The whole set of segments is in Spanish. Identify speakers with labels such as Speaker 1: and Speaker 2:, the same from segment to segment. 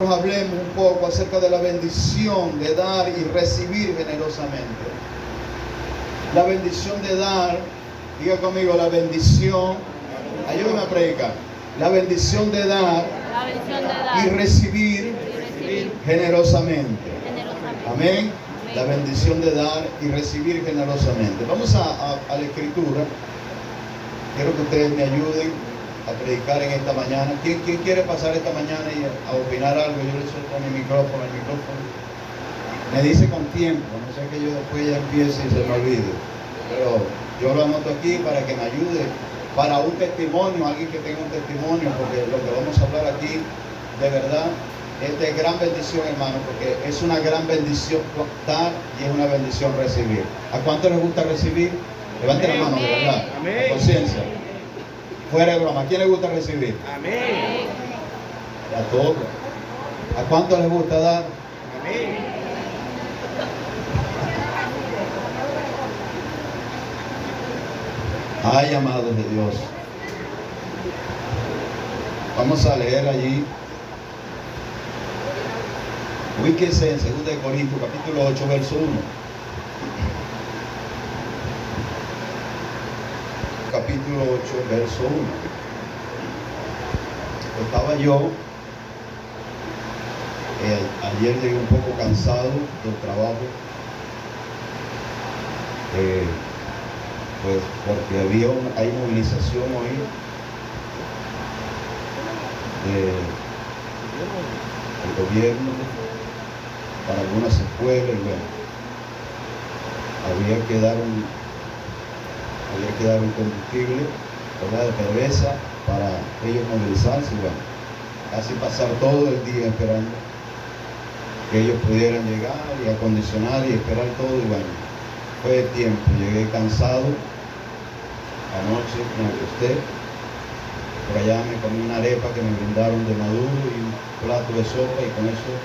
Speaker 1: Hablemos un poco acerca de la bendición de dar y recibir generosamente. La bendición de dar, diga conmigo, la bendición, ayúdame a predicar, la bendición de dar y recibir generosamente. Amén. La bendición de dar y recibir generosamente. Vamos a la escritura. Quiero que ustedes me ayuden a predicar en esta mañana. ¿Quién quiere pasar esta mañana y a opinar algo? Yo le suelto mi micrófono, el micrófono. Me dice con tiempo, no sé que yo después ya empiece y se me olvide. Pero yo lo anoto aquí para que me ayude, para un testimonio, alguien que tenga un testimonio, porque lo que vamos a hablar aquí, de verdad, es de gran bendición, hermano, porque es una gran bendición dar y es una bendición recibir. ¿A cuánto les gusta recibir? Levanten la mano, de verdad. Amén. Conciencia. Fuera de broma, ¿a quién le gusta recibir? Amén. A todos. ¿A cuánto les gusta dar? Amén. Ay, amados de Dios. Vamos a leer allí. Ubíquense en 2 Corintios, capítulo 8, verso 1. Capítulo 8, verso 1. Estaba yo, ayer llegué un poco cansado del trabajo, pues porque hay movilización hoy del gobierno para algunas escuelas y bueno, había que dar un combustible, ¿verdad?, de PDVSA para ellos movilizarse y bueno, casi pasar todo el día esperando que ellos pudieran llegar y acondicionar y esperar todo y bueno, fue el tiempo, llegué cansado, anoche me acosté, por allá me comí una arepa que me brindaron de maduro y un plato de sopa y con eso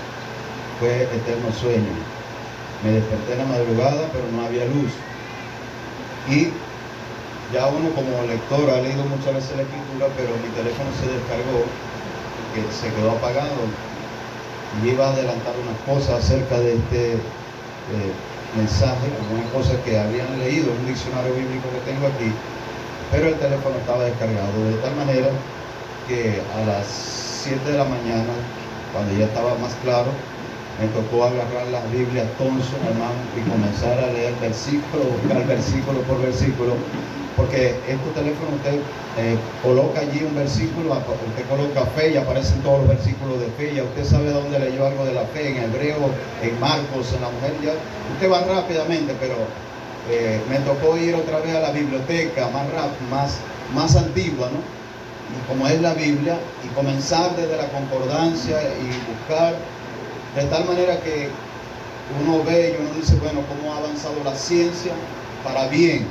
Speaker 1: fue eterno sueño. Me desperté en la madrugada pero no había luz y ya uno como lector ha leído muchas veces la escritura, pero mi teléfono se descargó, que se quedó apagado. Y iba a adelantar unas cosas acerca de este mensaje, algunas cosas que habían leído en un diccionario bíblico que tengo aquí, pero el teléfono estaba descargado, de tal manera que a las 7 de la mañana, cuando ya estaba más claro, me tocó agarrar las Biblias Thompson, hermano, y comenzar a leer versículo, buscar versículo por versículo, porque estos teléfonos usted coloca allí un versículo, usted coloca fe y aparecen todos los versículos de fe, ya usted sabe dónde leyó algo de la fe, en Hebreo, en Marcos, en la mujer, ya usted va rápidamente, pero me tocó ir otra vez a la biblioteca más antigua, ¿no?, como es la Biblia, y comenzar desde la concordancia y buscar, de tal manera que uno ve y uno dice, bueno, cómo ha avanzado la ciencia para bien,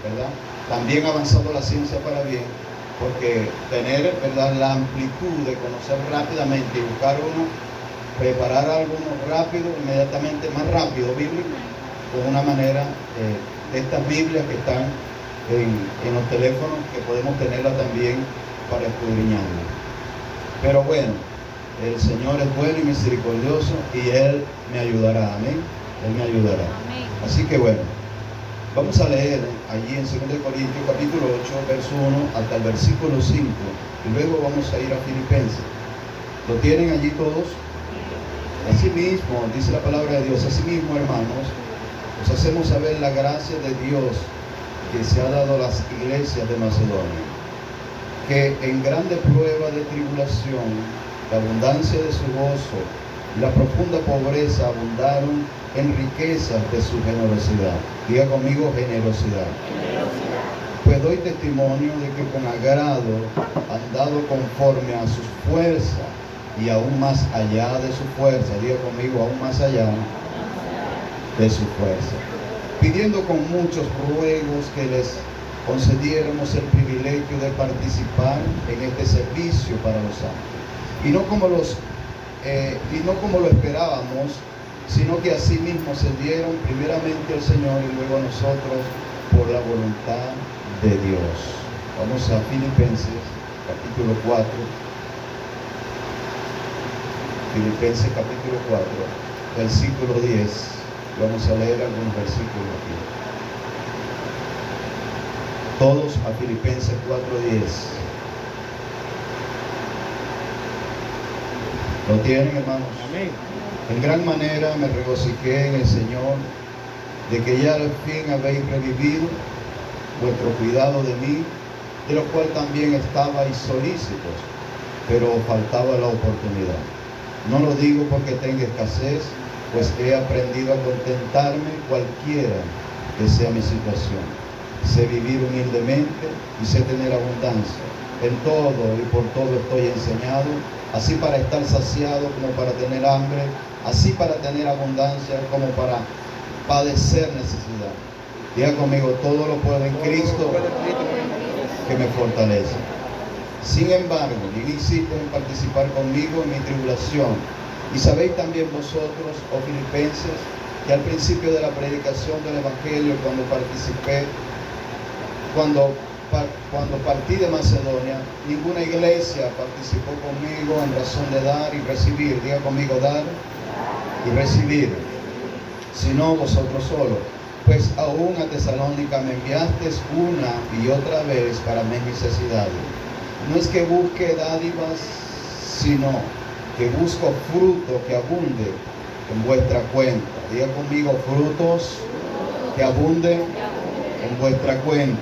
Speaker 1: ¿verdad? También ha avanzado la ciencia para bien, porque tener, ¿verdad?, la amplitud de conocer rápidamente y buscar uno, preparar algo rápido, inmediatamente más rápido, bíblico, con una manera de estas Biblias que están en los teléfonos, que podemos tenerla también para escudriñarla. Pero bueno, el Señor es bueno y misericordioso y Él me ayudará, amén. Él me ayudará. Amén. Así que bueno, vamos a leer allí en 2 Corintios capítulo 8, verso 1 hasta el versículo 5 y luego vamos a ir a Filipenses. ¿Lo tienen allí todos? Asimismo, dice la palabra de Dios, asimismo, hermanos, os hacemos saber la gracia de Dios que se ha dado a las iglesias de Macedonia, que en grande prueba de tribulación, la abundancia de su gozo y la profunda pobreza abundaron en riquezas de su generosidad. Diga conmigo, generosidad. Pues doy testimonio de que con agrado han dado conforme a sus fuerzas y aún más allá de su fuerza. Diga conmigo, aún más allá de su fuerza. Pidiendo con muchos ruegos que les concediéramos el privilegio de participar en este servicio para los santos. Y no como lo esperábamos, sino que así mismo se dieron primeramente al Señor y luego a nosotros por la voluntad de Dios. Vamos a Filipenses capítulo 4. Filipenses capítulo 4, versículo 10. Vamos a leer algunos versículos aquí. Todos a Filipenses 4:10. ¿Lo tienen, hermanos?
Speaker 2: Amén.
Speaker 1: En gran manera me regocijé en el Señor de que ya al fin habéis revivido vuestro cuidado de mí, de lo cual también estabais solícitos, pero os faltaba la oportunidad. No lo digo porque tenga escasez, pues he aprendido a contentarme cualquiera que sea mi situación. Sé vivir humildemente y sé tener abundancia. En todo y por todo estoy enseñado, así para estar saciado como para tener hambre, así para tener abundancia como para padecer necesidad. Diga conmigo, todo lo puedo en Cristo que me fortalece. Sin embargo, bien insisto en participar conmigo en mi tribulación. Y sabéis también vosotros, oh filipenses, que al principio de la predicación del Evangelio, cuando partí de Macedonia, ninguna iglesia participó conmigo en razón de dar y recibir. Diga conmigo, dar y recibir, sino vosotros solos. Pues aún a Tesalónica me enviasteis una y otra vez para mis necesidades. No es que busque dádivas, sino que busco fruto que abunde en vuestra cuenta. Diga conmigo, frutos que abunden en vuestra cuenta.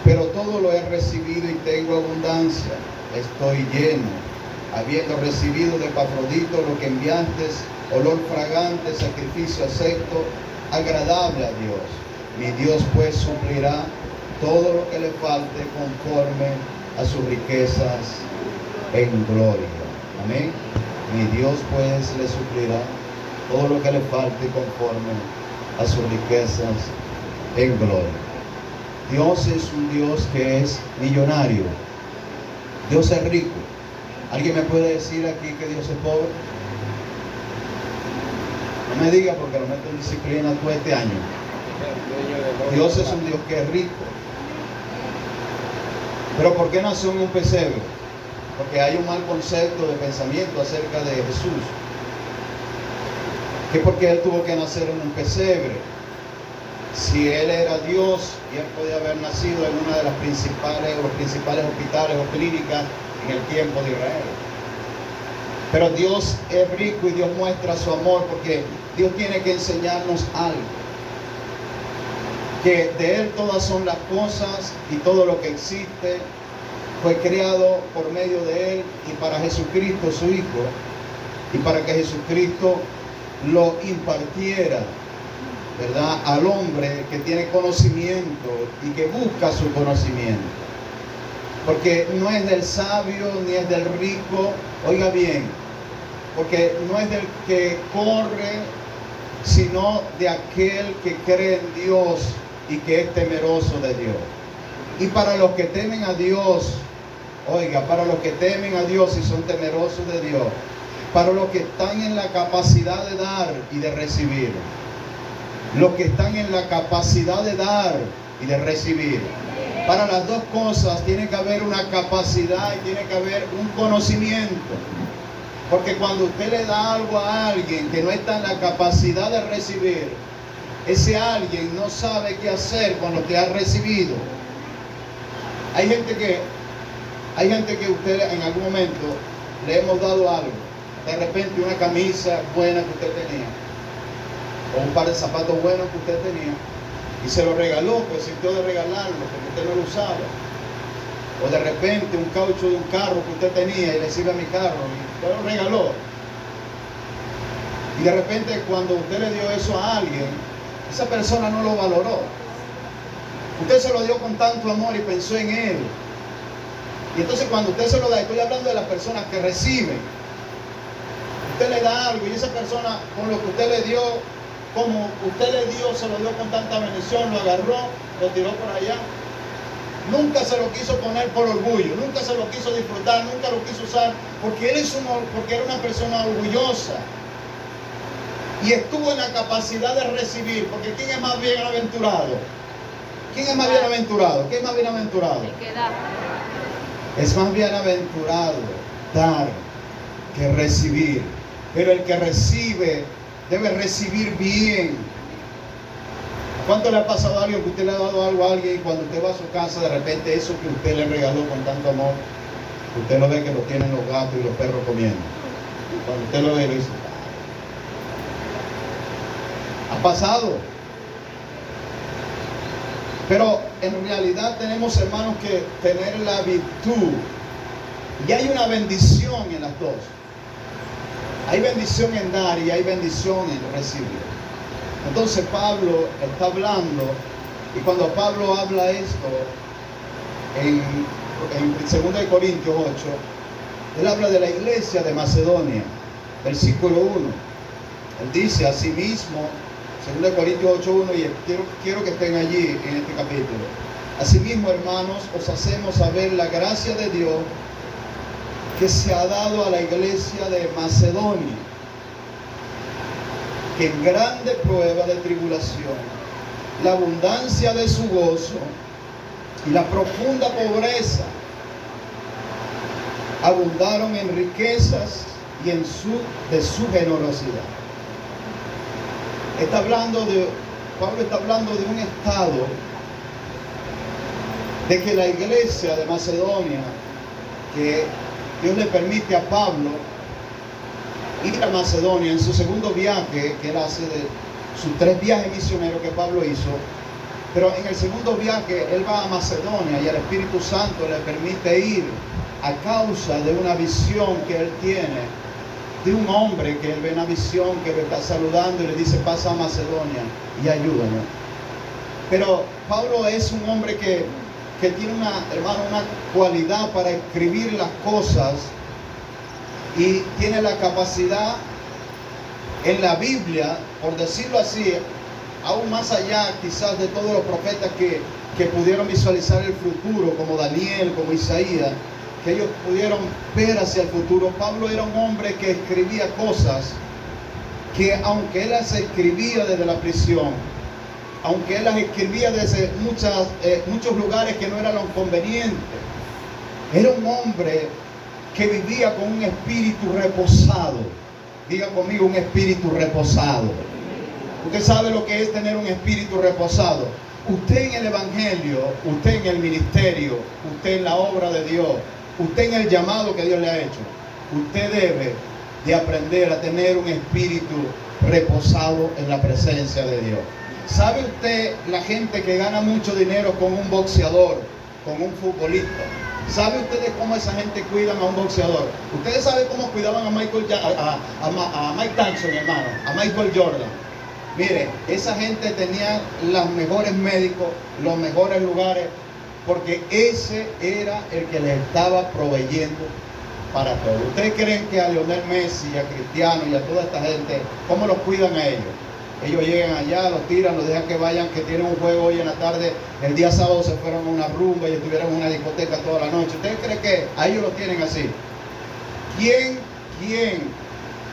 Speaker 1: Pero todo lo he recibido y tengo abundancia. Estoy lleno, habiendo recibido de Epafrodito lo que enviasteis, olor fragante, sacrificio acepto, agradable a Dios. Mi Dios pues suplirá todo lo que le falte conforme a sus riquezas en gloria. Amén. Mi Dios pues le suplirá todo lo que le falte conforme a sus riquezas en gloria. Dios es un Dios que es millonario. Dios es rico. ¿Alguien me puede decir aquí que Dios es pobre? No me diga porque lo meto en disciplina todo este año. Dios es un Dios que es rico. Pero ¿por qué nació en un pesebre? Porque hay un mal concepto de pensamiento acerca de Jesús. Que porque Él tuvo que nacer en un pesebre. Si Él era Dios y Él podía haber nacido en una de las principales o los principales hospitales o clínicas en el tiempo de Israel. Pero Dios es rico y Dios muestra su amor porque Dios tiene que enseñarnos algo. Que de Él todas son las cosas y todo lo que existe fue creado por medio de Él y para Jesucristo su Hijo. Y para que Jesucristo lo impartiera, ¿verdad?, al hombre que tiene conocimiento y que busca su conocimiento. Porque no es del sabio ni es del rico, oiga bien, porque no es del que corre, sino de aquel que cree en Dios y que es temeroso de Dios. Y para los que temen a Dios, oiga, para los que temen a Dios y son temerosos de Dios, para los que están en la capacidad de dar y de recibir, los que están en la capacidad de dar y de recibir, para las dos cosas tiene que haber una capacidad y tiene que haber un conocimiento. Porque cuando usted le da algo a alguien que no está en la capacidad de recibir, ese alguien no sabe qué hacer con lo que ha recibido. Hay gente que usted en algún momento le hemos dado algo, de repente una camisa buena que usted tenía, o un par de zapatos buenos que usted tenía, y se lo regaló, pues sintió de regalarlo porque usted no lo usaba. O de repente un caucho de un carro que usted tenía y le sirve a mi carro y usted lo regaló. Y de repente cuando usted le dio eso a alguien, esa persona no lo valoró. Usted se lo dio con tanto amor y pensó en él. Y entonces cuando usted se lo da, estoy hablando de las personas que reciben. Usted le da algo y esa persona con lo que usted le dio, como usted le dio, se lo dio con tanta bendición, lo agarró, lo tiró por allá. Nunca se lo quiso poner por orgullo, nunca se lo quiso disfrutar, nunca lo quiso usar, porque era una persona orgullosa. Y estuvo en la capacidad de recibir, porque ¿quién es más bienaventurado? ¿Quién es más bienaventurado? ¿Quién es más bienaventurado?
Speaker 3: El que da.
Speaker 1: Es más bienaventurado dar que recibir. Pero el que recibe debe recibir bien. ¿Cuánto le ha pasado a alguien que usted le ha dado algo a alguien y cuando usted va a su casa de repente eso que usted le regaló con tanto amor, usted lo ve que lo tienen los gatos y los perros comiendo? Cuando usted lo ve, lo dice, ha pasado. Pero en realidad tenemos, hermanos, que tener la virtud. Y hay una bendición en las dos. Hay bendición en dar y hay bendición en recibir. Entonces Pablo está hablando, y cuando Pablo habla esto en 2 Corintios 8, él habla de la iglesia de Macedonia, versículo 1. Él dice asimismo, 2 Corintios 8:1, y quiero que estén allí en este capítulo. Asimismo, hermanos, os hacemos saber la gracia de Dios que se ha dado a la iglesia de Macedonia, que en grande prueba de tribulación, la abundancia de su gozo y la profunda pobreza abundaron en riquezas y de su generosidad. Pablo está hablando de un estado de que la iglesia de Macedonia, que Dios le permite a Pablo ir a Macedonia en su segundo viaje que él hace, de sus 3 viajes misioneros que Pablo hizo. Pero en el segundo viaje él va a Macedonia y el Espíritu Santo le permite ir a causa de una visión que él tiene de un hombre que él ve una visión, que lo está saludando y le dice: pasa a Macedonia y ayúdanos. Pero Pablo es un hombre que tiene una cualidad para escribir las cosas, y tiene la capacidad en la Biblia, por decirlo así, aún más allá quizás de todos los profetas que pudieron visualizar el futuro, como Daniel, como Isaías, que ellos pudieron ver hacia el futuro. Pablo era un hombre que escribía cosas que, aunque él las escribía desde la prisión, aunque él las escribía desde muchos lugares que no eran lo conveniente, era un hombre que vivía con un espíritu reposado. Diga conmigo, un espíritu reposado. Usted sabe lo que es tener un espíritu reposado. Usted en el evangelio, usted en el ministerio, usted en la obra de Dios, usted en el llamado que Dios le ha hecho, usted debe de aprender a tener un espíritu reposado en la presencia de Dios. ¿Sabe usted la gente que gana mucho dinero con un boxeador, con un futbolista? ¿Sabe ustedes cómo esa gente cuidan a un boxeador? Ustedes saben cómo cuidaban a Mike Tyson, hermano, a Michael Jordan. Mire, esa gente tenía los mejores médicos, los mejores lugares, porque ese era el que les estaba proveyendo para todo. ¿Ustedes creen que a Lionel Messi, a Cristiano y a toda esta gente, cómo los cuidan a ellos? Ellos llegan allá, los tiran, los dejan que vayan, que tienen un juego hoy en la tarde, el día sábado se fueron a una rumba y estuvieron en una discoteca toda la noche. ¿Ustedes creen que a ellos los tienen así? ¿Quién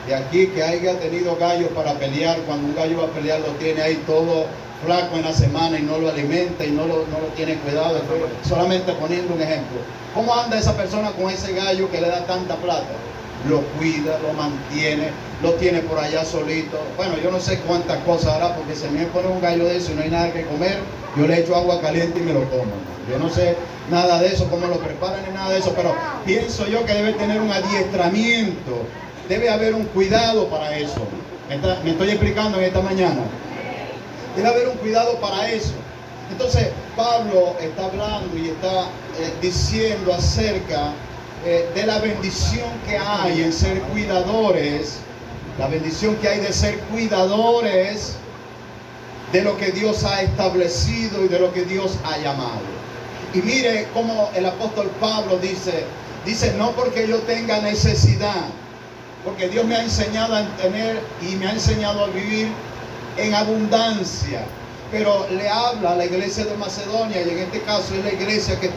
Speaker 1: de aquí que haya tenido gallos para pelear, cuando un gallo va a pelear lo tiene ahí todo flaco en la semana y no lo alimenta y no lo tiene cuidado? Solamente poniendo un ejemplo. ¿Cómo anda esa persona con ese gallo que le da tanta plata? Lo cuida, lo mantiene, lo tiene por allá solito. Bueno, yo no sé cuántas cosas hará, porque si me pone un gallo de eso y no hay nada que comer, yo le echo agua caliente y me lo como. Yo no sé nada de eso, cómo lo preparan ni nada de eso, pero pienso yo que debe tener un adiestramiento, debe haber un cuidado para eso. ¿Me estoy explicando en esta mañana? Debe haber un cuidado para eso. Entonces Pablo está hablando y está diciendo acerca de la bendición que hay en ser cuidadores, la bendición que hay de ser cuidadores de lo que Dios ha establecido y de lo que Dios ha llamado. Y mire cómo el apóstol Pablo dice, no porque yo tenga necesidad, porque Dios me ha enseñado a tener y me ha enseñado a vivir en abundancia. Pero le habla a la iglesia de Macedonia, y en este caso es la iglesia que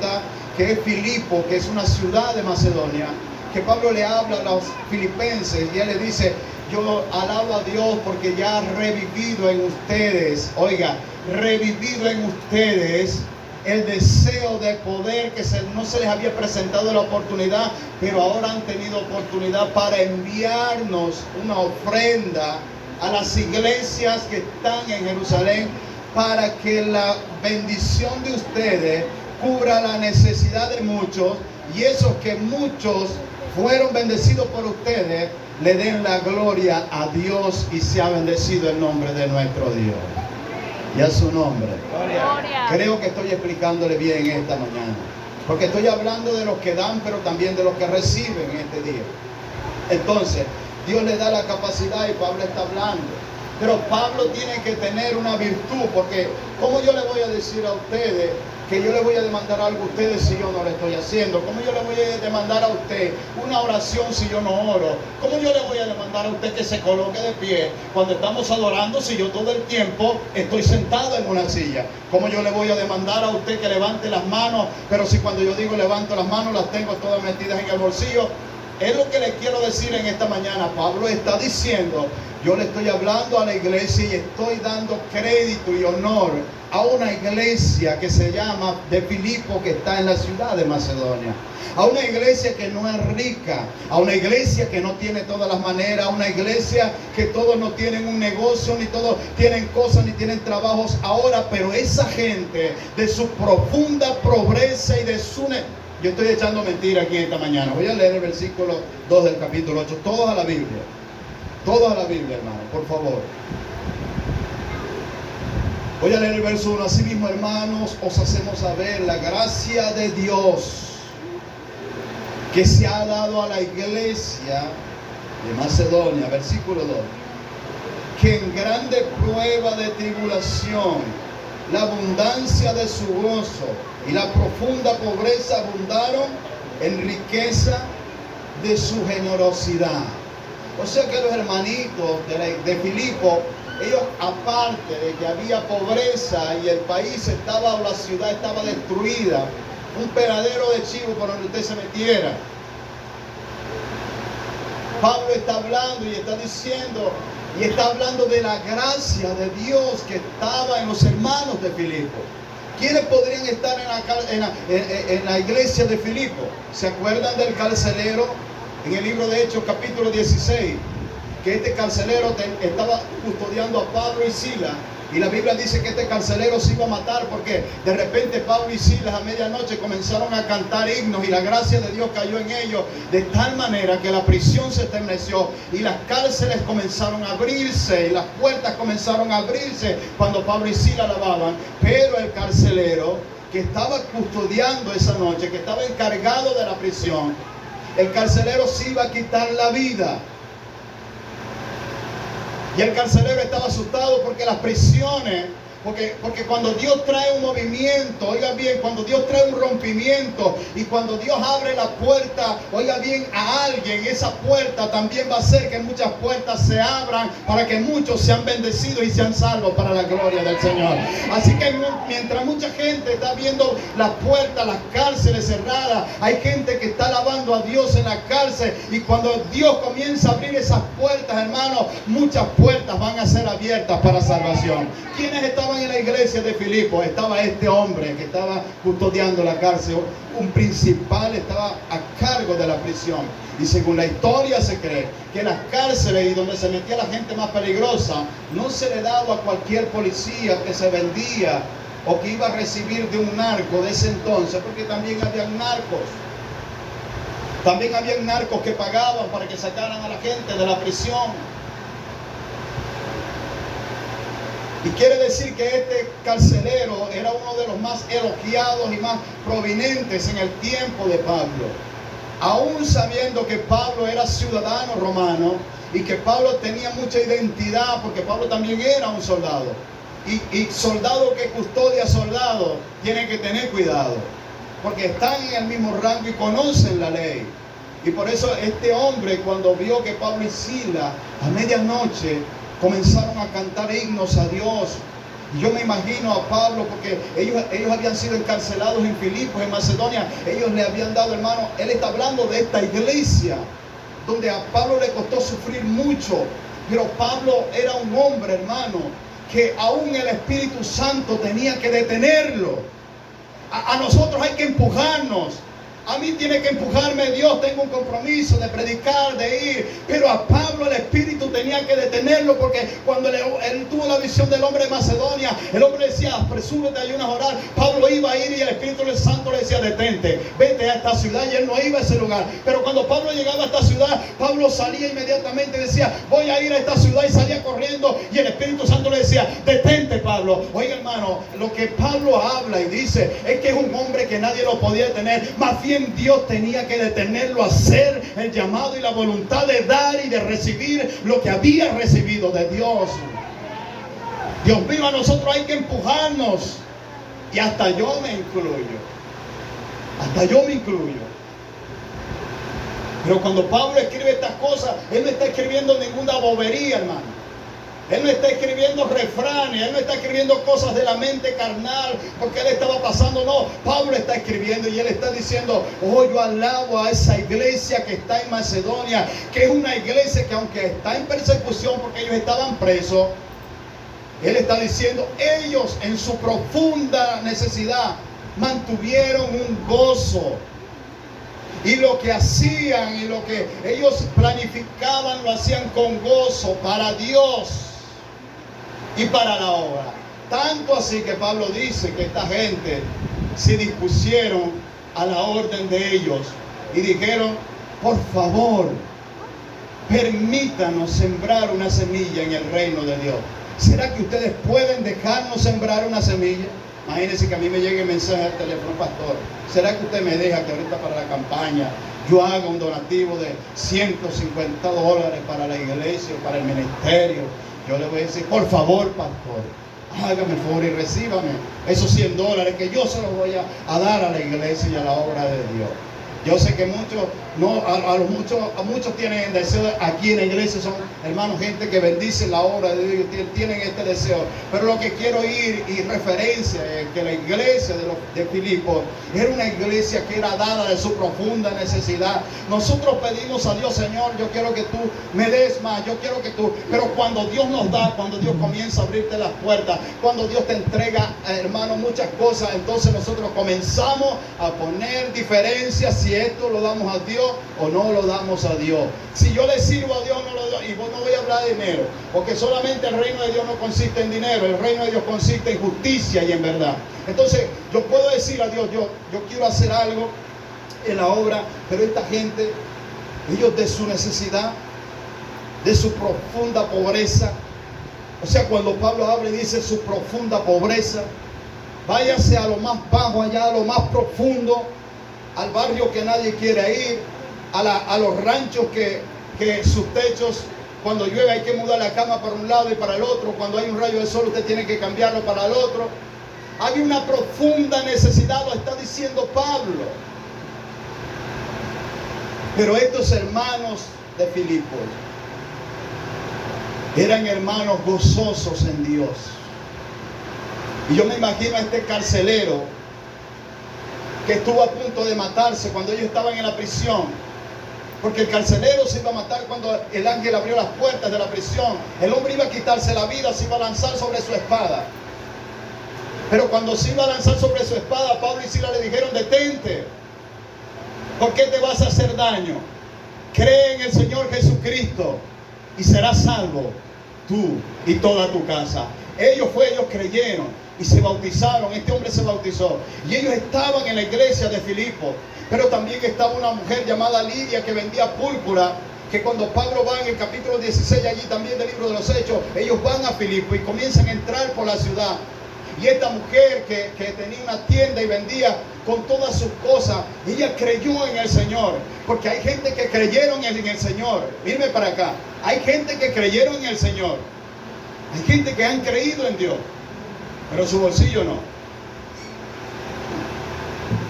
Speaker 1: es Filipo, que es una ciudad de Macedonia, que Pablo le habla a los filipenses y él le dice: yo alabo a Dios porque ya ha revivido en ustedes, oiga, revivido en ustedes el deseo de poder, que no se les había presentado la oportunidad, pero ahora han tenido oportunidad para enviarnos una ofrenda a las iglesias que están en Jerusalén, para que la bendición de ustedes cubra la necesidad de muchos, y esos que muchos fueron bendecidos por ustedes, le den la gloria a Dios y sea bendecido el nombre de nuestro Dios. Y a su nombre. Gloria. Creo que estoy explicándole bien esta mañana, porque estoy hablando de los que dan, pero también de los que reciben este día. Entonces, Dios le da la capacidad y Pablo está hablando. Pero Pablo tiene que tener una virtud, porque ¿cómo yo le voy a decir a ustedes que yo le voy a demandar algo a ustedes si yo no lo estoy haciendo? ¿Cómo yo le voy a demandar a usted una oración si yo no oro? ¿Cómo yo le voy a demandar a usted que se coloque de pie cuando estamos adorando si yo todo el tiempo estoy sentado en una silla? ¿Cómo yo le voy a demandar a usted que levante las manos, pero si cuando yo digo levanto las manos las tengo todas metidas en el bolsillo? Es lo que le quiero decir en esta mañana. Pablo está diciendo, yo le estoy hablando a la iglesia y estoy dando crédito y honor a una iglesia que se llama de Filipo, que está en la ciudad de Macedonia. A una iglesia que no es rica, a una iglesia que no tiene todas las maneras, a una iglesia que todos no tienen un negocio, ni todos tienen cosas, ni tienen trabajos ahora, pero esa gente de su profunda pobreza y de su... Yo estoy echando mentira aquí esta mañana. Voy a leer el versículo 2 del capítulo 8. Todos a la Biblia. Todos a la Biblia, hermano, por favor. Voy a leer el verso 1. Asimismo, hermanos, os hacemos saber la gracia de Dios que se ha dado a la iglesia de Macedonia. Versículo 2. Que en grande prueba de tribulación, la abundancia de su gozo y la profunda pobreza abundaron en riqueza de su generosidad. O sea que los hermanitos de Filipo, ellos, aparte de que había pobreza y el país estaba, o la ciudad estaba destruida, un peladero de chivo por donde usted se metiera, Pablo está hablando y está diciendo, y está hablando de la gracia de Dios que estaba en los hermanos de Filipo. ¿Quiénes podrían estar en la iglesia de Filipo? ¿Se acuerdan del carcelero en el libro de Hechos capítulo 16? Que este carcelero estaba custodiando a Pablo y Silas. Y la Biblia dice que este carcelero se iba a matar porque de repente Pablo y Silas a medianoche comenzaron a cantar himnos y la gracia de Dios cayó en ellos de tal manera que la prisión se estremeció y las cárceles comenzaron a abrirse y las puertas comenzaron a abrirse cuando Pablo y Silas alababan. Pero el carcelero que estaba custodiando esa noche, que estaba encargado de la prisión, el carcelero se iba a quitar la vida. Y el carcelero estaba asustado porque las prisiones, porque cuando Dios trae un movimiento, oiga bien, cuando Dios trae un rompimiento y cuando Dios abre la puerta, oiga bien, a alguien, esa puerta también va a hacer que muchas puertas se abran para que muchos sean bendecidos y sean salvos para la gloria del Señor. Así que mientras mucha gente está viendo las puertas, las cárceles cerradas, hay gente que está alabando a Dios en la cárcel, y cuando Dios comienza a abrir esas puertas, hermanos, muchas puertas van a ser abiertas para salvación. ¿Quiénes estaban en la iglesia de Filipo? Estaba este hombre que estaba custodiando la cárcel, un principal, estaba a cargo de la prisión. Y según la historia se cree que las cárceles y donde se metía la gente más peligrosa no se le daba a cualquier policía que se vendía o que iba a recibir de un narco de ese entonces, porque también habían narcos. También habían narcos que pagaban para que sacaran a la gente de la prisión. Y quiere decir que este carcelero era uno de los más elogiados y más prominentes en el tiempo de Pablo. Aún sabiendo que Pablo era ciudadano romano y que Pablo tenía mucha identidad, porque Pablo también era un soldado. Y soldado que custodia soldado tiene que tener cuidado, porque están en el mismo rango y conocen la ley. Y por eso este hombre, cuando vio que Pablo y Silas a medianoche comenzaron a cantar himnos a Dios. Y yo me imagino a Pablo, porque ellos habían sido encarcelados en Filipos, en Macedonia. Ellos le habían dado, hermano, él está hablando de esta iglesia, donde a Pablo le costó sufrir mucho. Pero Pablo era un hombre, hermano, que aún el Espíritu Santo tenía que detenerlo. A nosotros hay que empujarnos. A mí tiene que empujarme Dios, tengo un compromiso de predicar, de ir. Pero a Pablo el Espíritu tenía que detenerlo, porque cuando él tuvo la visión del hombre de Macedonia, el hombre decía, apresúrate, ayunas a orar. Pablo iba a ir y el Espíritu Santo le decía, detente, vete a esta ciudad, y él no iba a ese lugar. Pero cuando Pablo llegaba a esta ciudad, Pablo salía inmediatamente y decía, voy a ir a esta ciudad, y salía corriendo, y el Espíritu Santo le decía, detente, Pablo. Oiga, hermano, lo que Pablo habla y dice es que es un hombre que nadie lo podía detener. Más bien Dios tenía que detenerlo a hacer el llamado y la voluntad de dar y de recibir lo que había recibido de Dios. Dios mío, a nosotros hay que empujarnos, y hasta yo me incluyo. Hasta yo me incluyo. Pero cuando Pablo escribe estas cosas, él no está escribiendo ninguna bobería, hermano. Él no está escribiendo refranes, él no está escribiendo cosas de la mente carnal, porque él estaba pasando, no. Pablo está escribiendo y él está diciendo, oh, yo alabo a esa iglesia que está en Macedonia, que es una iglesia que aunque está en persecución porque ellos estaban presos, él está diciendo, ellos en su profunda necesidad mantuvieron un gozo. Y lo que hacían y lo que ellos planificaban lo hacían con gozo para Dios y para la obra. Tanto así que Pablo dice que esta gente se dispusieron a la orden de ellos y dijeron, por favor, permítanos sembrar una semilla en el reino de Dios. ¿Será que ustedes pueden dejarnos sembrar una semilla? Imagínense que a mí me llegue el mensaje al teléfono, pastor, ¿será que usted me deja que ahorita para la campaña yo haga un donativo de $150 para la iglesia, para el ministerio? Yo le voy a decir, por favor, pastor, hágame el favor y recíbame esos $100 que yo se los voy a dar a la iglesia y a la obra de Dios. Yo sé que muchos, no, a muchos tienen deseo aquí en la iglesia, son hermanos, gente que bendice la obra de Dios, tienen este deseo. Pero lo que quiero ir y referencia es que la iglesia de Filipos era una iglesia que era dada de su profunda necesidad. Nosotros pedimos a Dios, Señor, yo quiero que tú me des más, yo quiero que tú, pero cuando Dios nos da, cuando Dios comienza a abrirte las puertas, cuando Dios te entrega, hermano, muchas cosas, entonces nosotros comenzamos a poner diferencias si esto lo damos a Dios o no lo damos a Dios. Si yo le sirvo a Dios, no lo doy. Y vos no voy a hablar de dinero, porque solamente el reino de Dios no consiste en dinero, el reino de Dios consiste en justicia y en verdad. Entonces yo puedo decir a Dios, yo quiero hacer algo en la obra, pero esta gente, ellos de su necesidad, de su profunda pobreza, o sea, cuando Pablo habla y dice su profunda pobreza, váyase a lo más bajo, allá a lo más profundo, al barrio que nadie quiere ir, a los ranchos que sus techos, cuando llueve hay que mudar la cama para un lado y para el otro, cuando hay un rayo de sol usted tiene que cambiarlo para el otro. Hay una profunda necesidad, lo está diciendo Pablo. Pero estos hermanos de Filipos eran hermanos gozosos en Dios. Y yo me imagino a este carcelero que estuvo a punto de matarse cuando ellos estaban en la prisión, porque el carcelero se iba a matar cuando el ángel abrió las puertas de la prisión. El hombre iba a quitarse la vida, se iba a lanzar sobre su espada. Pero cuando se iba a lanzar sobre su espada, Pablo y Silas le dijeron, detente, ¿por qué te vas a hacer daño? Cree en el Señor Jesucristo y serás salvo tú y toda tu casa. Ellos creyeron y se bautizaron. Este hombre se bautizó y ellos estaban en la iglesia de Filipos. Pero también estaba una mujer llamada Lidia que vendía púrpura, que cuando Pablo va en el capítulo 16 allí también del libro de los Hechos, ellos van a Filipos y comienzan a entrar por la ciudad. Y esta mujer que tenía una tienda y vendía con todas sus cosas, ella creyó en el Señor. Porque hay gente que creyeron en el Señor. Mírame para acá. Hay gente que creyeron en el Señor. Hay gente que han creído en Dios, pero su bolsillo no,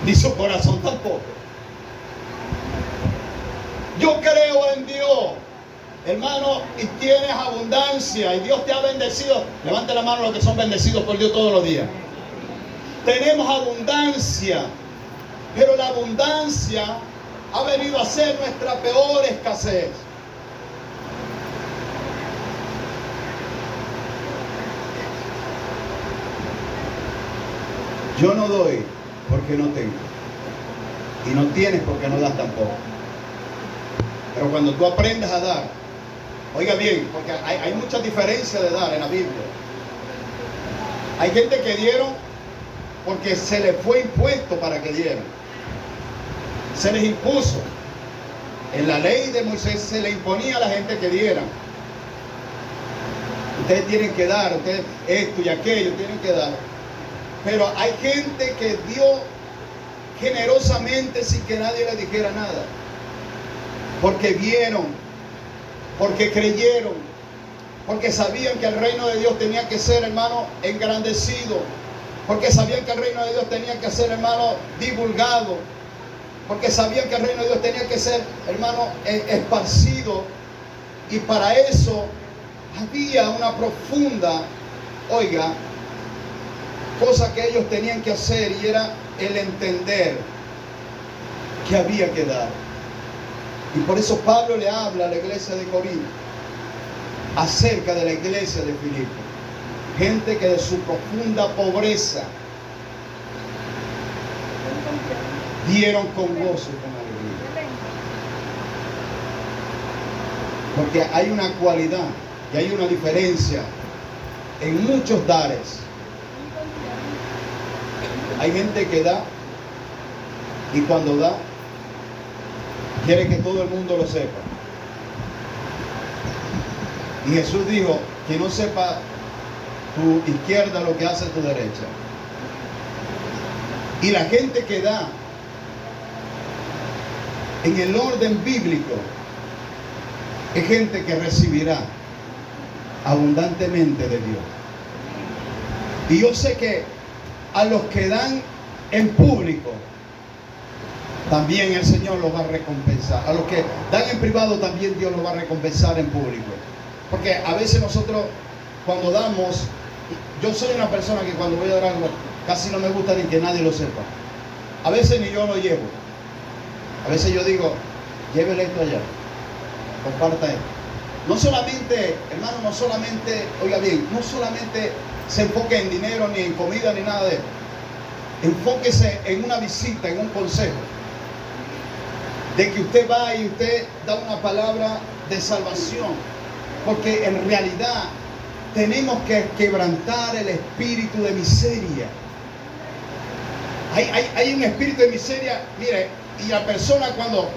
Speaker 1: ni su corazón tampoco. Yo creo en Dios, hermano, y tienes abundancia y Dios te ha bendecido. Levante la mano los que son bendecidos por Dios todos los días. Tenemos abundancia, pero la abundancia ha venido a ser nuestra peor escasez. Yo no doy porque no tengo. Y no tienes porque no das tampoco. Pero cuando tú aprendas a dar, oiga bien, porque hay mucha diferencia de dar en la Biblia. Hay gente que dieron porque se les fue impuesto para que dieran. Se les impuso. En la ley de Moisés se le imponía a la gente que dieran. Ustedes tienen que dar, ustedes esto y aquello tienen que dar. Pero hay gente que dio generosamente sin que nadie le dijera nada. Porque vieron, porque creyeron, porque sabían que el reino de Dios tenía que ser, hermano, engrandecido. Porque sabían que el reino de Dios tenía que ser, hermano, divulgado. Porque sabían que el reino de Dios tenía que ser, hermano, esparcido. Y para eso había una profunda, oiga, cosa que ellos tenían que hacer, y era el entender que había que dar. Y por eso Pablo le habla a la iglesia de Corinto acerca de la iglesia de Filipo. Gente que de su profunda pobreza dieron con gozo y con alegría. Porque hay una cualidad y hay una diferencia en muchos dares. Hay gente que da, y cuando da quiere que todo el mundo lo sepa. Y Jesús dijo que no sepa tu izquierda lo que hace tu derecha. Y la gente que da en el orden bíblico es gente que recibirá abundantemente de Dios. Y yo sé que a los que dan en público también el Señor los va a recompensar. A los que dan en privado también Dios los va a recompensar en público. Porque a veces nosotros cuando damos, yo soy una persona que cuando voy a dar algo casi no me gusta ni que nadie lo sepa. A veces ni yo lo llevo. A veces yo digo, llévele esto allá, comparta esto. No solamente, hermano, no solamente, oiga bien, no solamente se enfoque en dinero, ni en comida, ni nada de eso. Enfóquese en una visita, en un consejo. De que usted va y usted da una palabra de salvación. Porque en realidad tenemos que quebrantar el espíritu de miseria. Hay un espíritu de miseria, mire, y la persona cuando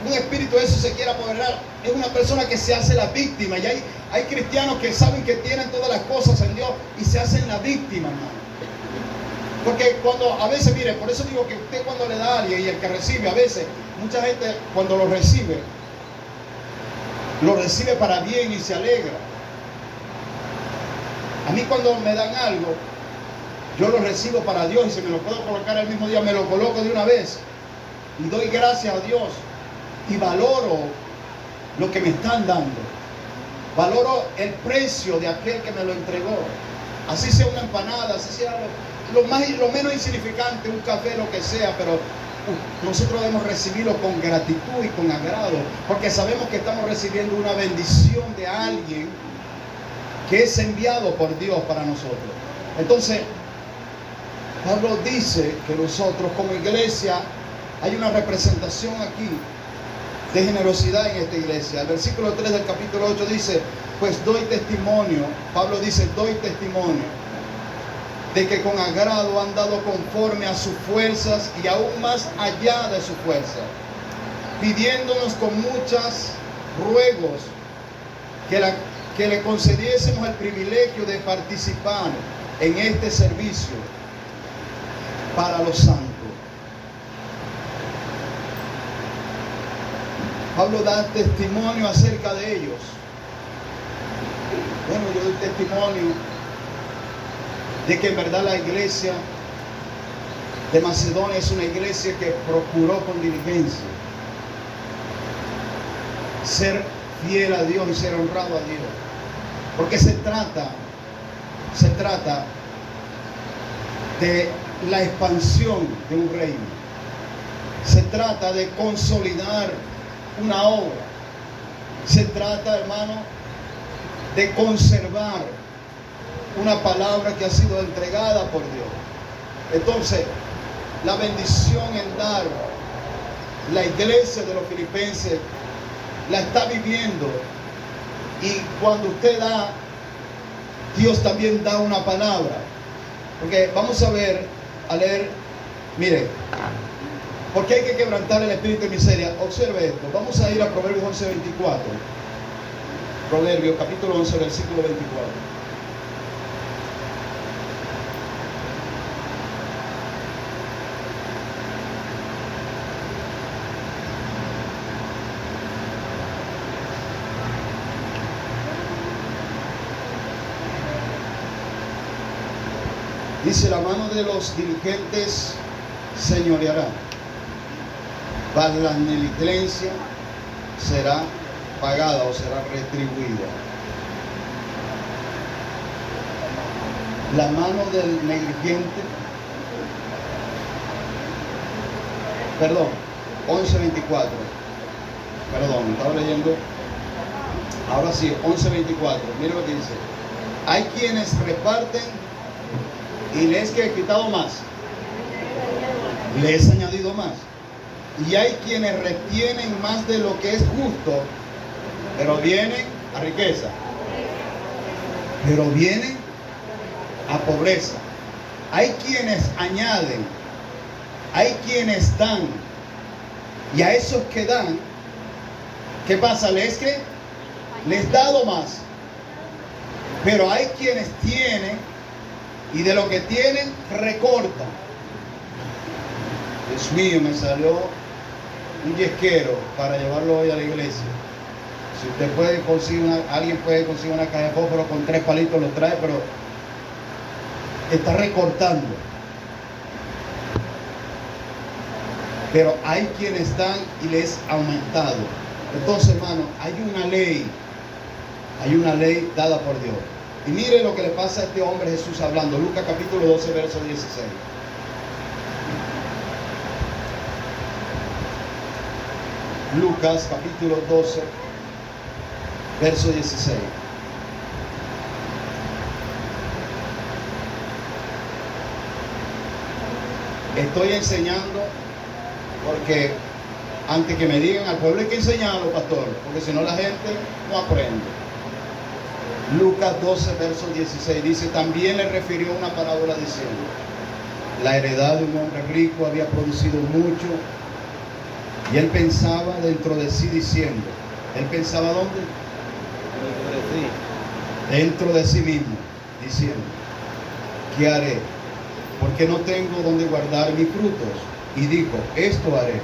Speaker 1: un espíritu de eso se quiere apoderar, es una persona que se hace la víctima. Y hay cristianos que saben que tienen todas las cosas en Dios y se hacen la víctima, hermano. Porque cuando, a veces, mire, por eso digo que usted cuando le da a alguien y el que recibe, a veces, mucha gente cuando lo recibe para bien y se alegra. A mí cuando me dan algo, yo lo recibo para Dios, y si me lo puedo colocar el mismo día, me lo coloco de una vez. Y doy gracias a Dios. Y valoro lo que me están dando. Valoro el precio de aquel que me lo entregó. Así sea una empanada, así sea lo menos insignificante, un café, lo que sea, pero nosotros debemos recibirlo con gratitud y con agrado, porque sabemos que estamos recibiendo una bendición de alguien que es enviado por Dios para nosotros. Entonces, Pablo dice que nosotros como iglesia hay una representación aquí de generosidad en esta iglesia. El versículo 3 del capítulo 8 dice, pues doy testimonio, Pablo dice, doy testimonio de que con agrado han dado conforme a sus fuerzas y aún más allá de su fuerza, pidiéndonos con muchos ruegos que le concediésemos el privilegio de participar en este servicio para los santos. Pablo da testimonio acerca de ellos. Bueno, yo doy testimonio de que en verdad la iglesia de Macedonia es una iglesia que procuró con diligencia ser fiel a Dios y ser honrado a Dios. Porque se trata de la expansión de un reino. Se trata de consolidar una obra. Se trata, hermano, de conservar una palabra que ha sido entregada por Dios. Entonces, la bendición en dar. La iglesia de los filipenses la está viviendo. Y cuando usted da, Dios también da una palabra. Porque vamos a leer, mire, porque hay que quebrantar el espíritu de miseria. Observe esto. Vamos a ir a Proverbios 11:24. Proverbios capítulo 11, versículo 24. Dice: la mano de los diligentes señoreará, mas la negligencia será pagada o será retribuida. La mano del negligente, perdón, 11:24, perdón, estaba leyendo, ahora sí, 11:24, mire lo que dice: hay quienes reparten y les que he quitado más, les he añadido más. Y hay quienes retienen más de lo que es justo, pero vienen a riqueza, pero vienen a pobreza. Hay quienes añaden, hay quienes dan, y a esos que dan, ¿qué pasa? Les dado más. Pero hay quienes tienen, y de lo que tienen, recortan. Dios mío, me salió un yesquero para llevarlo hoy a la iglesia. Si usted puede conseguir alguien puede conseguir una caja de fósforo con 3 palitos, lo trae, pero está recortando. Pero hay quienes dan y les ha aumentado. Entonces, hermano, hay una ley dada por Dios. Y mire lo que le pasa a este hombre Jesús hablando. Lucas capítulo 12, verso 16. Lucas capítulo 12, verso 16. Estoy enseñando porque antes que me digan al pueblo hay que enseñarlo, pastor, porque si no la gente no aprende. Lucas 12, verso 16 dice: también le refirió una parábola diciendo: la heredad de un hombre rico había producido mucho, y él pensaba dentro de sí diciendo, ¿él pensaba dónde? Dentro de sí mismo, diciendo: ¿qué haré? Porque no tengo donde guardar mis frutos. Y dijo: esto haré,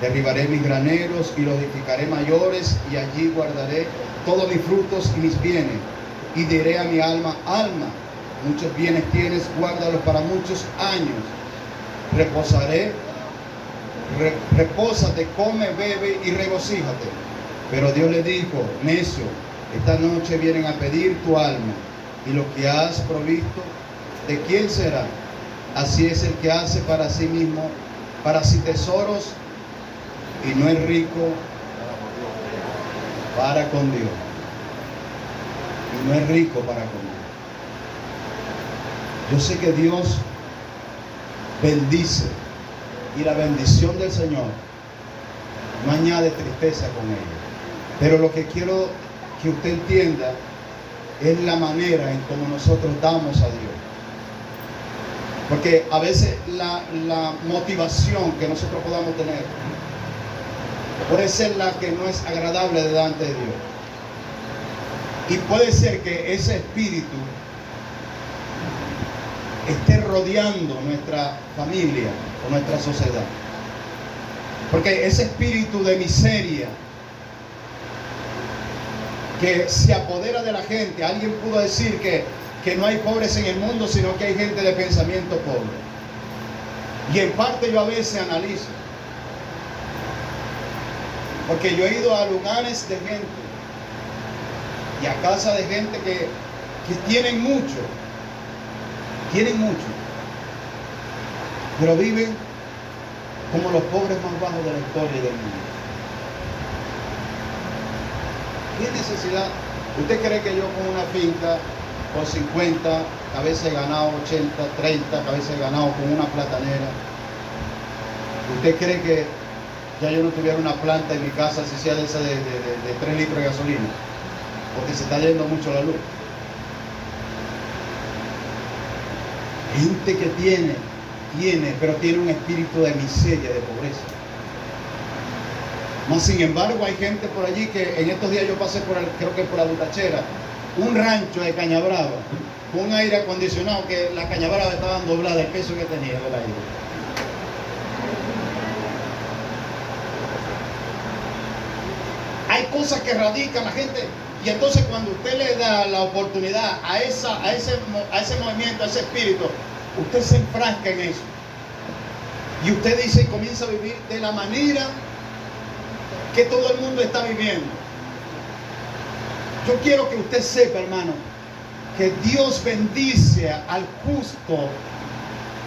Speaker 1: derribaré mis graneros y los edificaré mayores, y allí guardaré todos mis frutos y mis bienes. Y diré a mi alma: alma, muchos bienes tienes, guárdalos para muchos años. Repósate, come, bebe y regocíjate. Pero Dios le dijo: necio, esta noche vienen a pedir tu alma, y lo que has provisto, ¿de quién será? Así es el que hace para sí mismo, para sí tesoros, y no es rico para con Dios. Y no es rico para con Dios. Yo sé que Dios bendice, y la bendición del Señor no añade tristeza con ella. Pero lo que quiero que usted entienda es la manera en cómo nosotros damos a Dios. Porque a veces la motivación que nosotros podamos tener puede ser la que no es agradable delante de Dios. Y puede ser que ese espíritu esté rodeando nuestra familia o nuestra sociedad. Porque ese espíritu de miseria que se apodera de la gente, alguien pudo decir que no hay pobres en el mundo, sino que hay gente de pensamiento pobre. Y en parte yo a veces analizo, porque yo he ido a lugares de gente y a casa de gente que tienen mucho, pero viven como los pobres más bajos de la historia del mundo. ¿Qué necesidad? ¿Usted cree que yo con una finca con 50 cabezas he ganado 80, 30 cabezas he ganado con una platanera? ¿Usted cree que ya yo no tuviera una planta en mi casa, si sea de esa de 3 litros de gasolina? Porque se está yendo mucho la luz. Gente que tiene, pero tiene un espíritu de miseria, de pobreza. Más sin embargo, hay gente por allí que en estos días yo pasé creo que por la Butachera, un rancho de caña brava, con un aire acondicionado que la caña brava estaba doblada el peso que tenía el aire. Hay cosas que radican la gente, y entonces cuando usted le da la oportunidad a ese movimiento, a ese espíritu, usted se enfrasca en eso. Y usted dice y comienza a vivir de la manera que todo el mundo está viviendo. Yo quiero que usted sepa, hermano, que Dios bendice al justo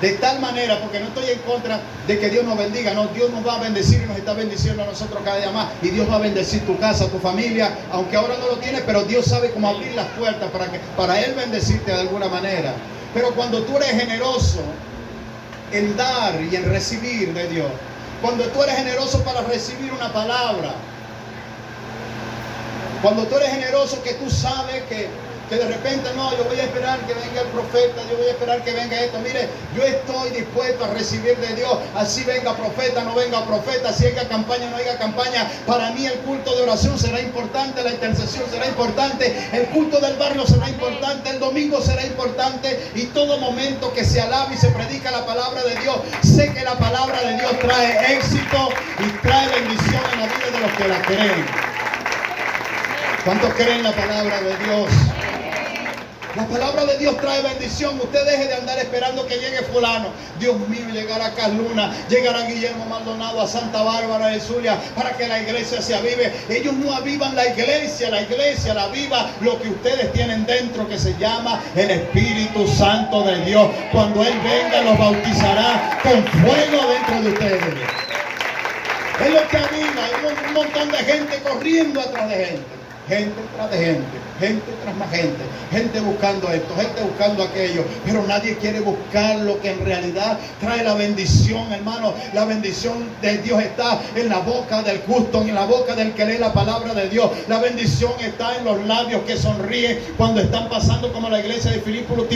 Speaker 1: de tal manera, porque no estoy en contra de que Dios nos bendiga, no, Dios nos va a bendecir y nos está bendiciendo a nosotros cada día más, y Dios va a bendecir tu casa, tu familia, aunque ahora no lo tiene, pero Dios sabe cómo abrir las puertas para Él bendecirte de alguna manera. Pero cuando tú eres generoso en dar y en recibir de Dios, cuando tú eres generoso para recibir una palabra, cuando tú eres generoso que tú sabes que de repente no, yo voy a esperar que venga el profeta, yo voy a esperar que venga esto. Mire, yo estoy dispuesto a recibir de Dios, así venga profeta, no venga profeta, si haya campaña, no haya campaña. Para mí el culto de oración será importante, la intercesión será importante, el culto del barrio será importante, el domingo será importante, y todo momento que se alaba y se predica la palabra de Dios, sé que la palabra de Dios trae éxito y trae bendición en la vida de los que la creen. ¿Cuántos creen la palabra de Dios? La palabra de Dios trae bendición. Usted deje de andar esperando que llegue fulano. Dios mío, llegará Carluna, llegará Guillermo Maldonado, a Santa Bárbara de Zulia, para que la iglesia se avive. Ellos no avivan la iglesia la aviva lo que ustedes tienen dentro, que se llama el Espíritu Santo de Dios. Cuando Él venga, los bautizará con fuego dentro de ustedes. Es lo que aviva. Hay un montón de gente corriendo atrás de gente. Gente tras de gente tras más gente buscando esto, gente buscando aquello, pero nadie quiere buscar lo que en realidad trae la bendición, hermano. La bendición de Dios está en la boca del justo, en la boca del que lee la palabra de Dios. La bendición está en los labios que sonríen cuando están pasando, como la iglesia de Filipo,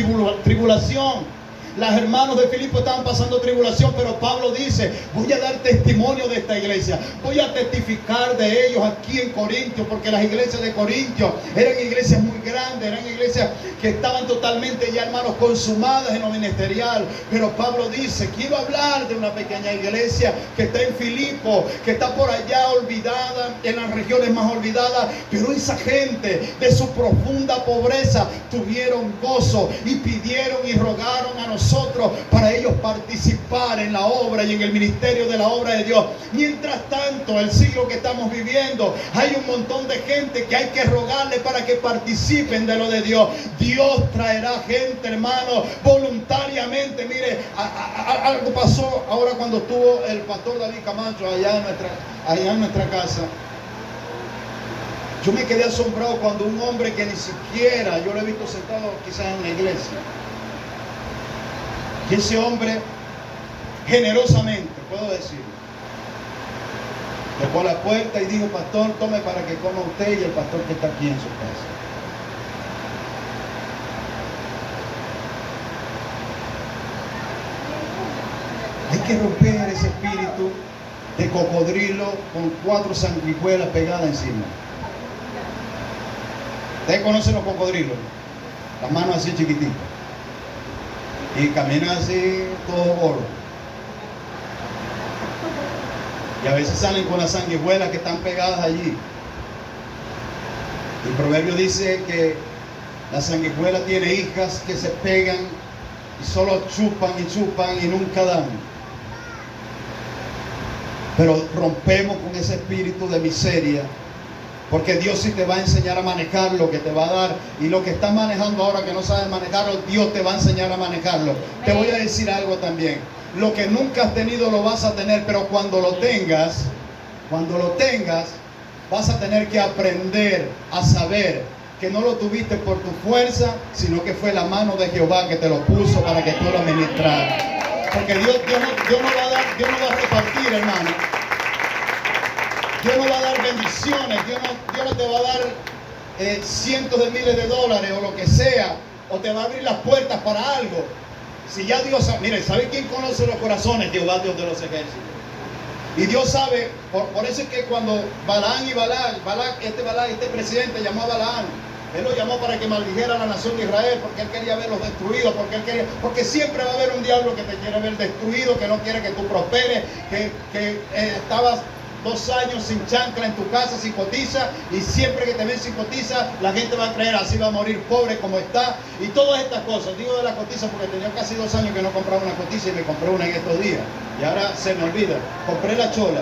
Speaker 1: tribulación. Las hermanos de Filipo estaban pasando tribulación, pero Pablo dice: voy a dar testimonio de esta iglesia, voy a testificar de ellos aquí en Corintio, porque las iglesias de Corintio eran iglesias muy grandes, eran iglesias que estaban totalmente ya, hermanos, consumadas en lo ministerial. Pero Pablo dice: quiero hablar de una pequeña iglesia que está en Filipo, que está por allá olvidada, en las regiones más olvidadas, pero esa gente de su profunda pobreza tuvieron gozo y pidieron y rogaron a nosotros para ellos participar en la obra y en el ministerio de la obra de Dios. Mientras tanto, el siglo que estamos viviendo, hay un montón de gente que hay que rogarle para que participen de lo de Dios. Dios traerá gente, hermano, voluntariamente. Mire, algo pasó ahora cuando estuvo el pastor David Camacho allá en nuestra casa. Yo me quedé asombrado cuando un hombre que ni siquiera yo lo he visto sentado quizás en una iglesia, y ese hombre generosamente, puedo decir, tocó la puerta y dijo: pastor, tome para que coma usted y el pastor que está aquí en su casa. Hay que romper ese espíritu de cocodrilo con 4 sanguijuelas pegadas encima. ¿Ustedes conocen los cocodrilos? Las manos así chiquititas y caminan así todo gordo, y a veces salen con las sanguijuelas que están pegadas allí. El proverbio dice que la sanguijuela tiene hijas que se pegan y solo chupan y nunca dan. Pero rompemos con ese espíritu de miseria, porque Dios sí te va a enseñar a manejar lo que te va a dar. Y lo que estás manejando ahora que no sabes manejarlo, Dios te va a enseñar a manejarlo. Te voy a decir algo también: lo que nunca has tenido lo vas a tener, pero cuando lo tengas, vas a tener que aprender a saber que no lo tuviste por tu fuerza, sino que fue la mano de Jehová que te lo puso para que tú lo ministraras. Porque Dios no va a repartir, hermano. Dios no va a dar bendiciones. Dios no te va a dar cientos de miles de dólares o lo que sea, o te va a abrir las puertas para algo. Si ya Dios, mire, ¿sabe quién conoce los corazones? Jehová, Dios de los ejércitos. Y Dios sabe, por eso es que cuando Balaam y Balac, este presidente llamó a Balaam, él lo llamó para que maldijera a la nación de Israel, porque él quería verlos destruidos, porque siempre va a haber un diablo que te quiere ver destruido, que no quiere que tú prosperes, que estabas 2 años sin chancla en tu casa, sin cotiza, y siempre que te ven sin cotiza, la gente va a creer así va a morir pobre como está, y todas estas cosas. Digo de la cotiza porque tenía casi 2 años que no compraba una cotiza y me compré una en estos días, y ahora se me olvida. Compré la chola,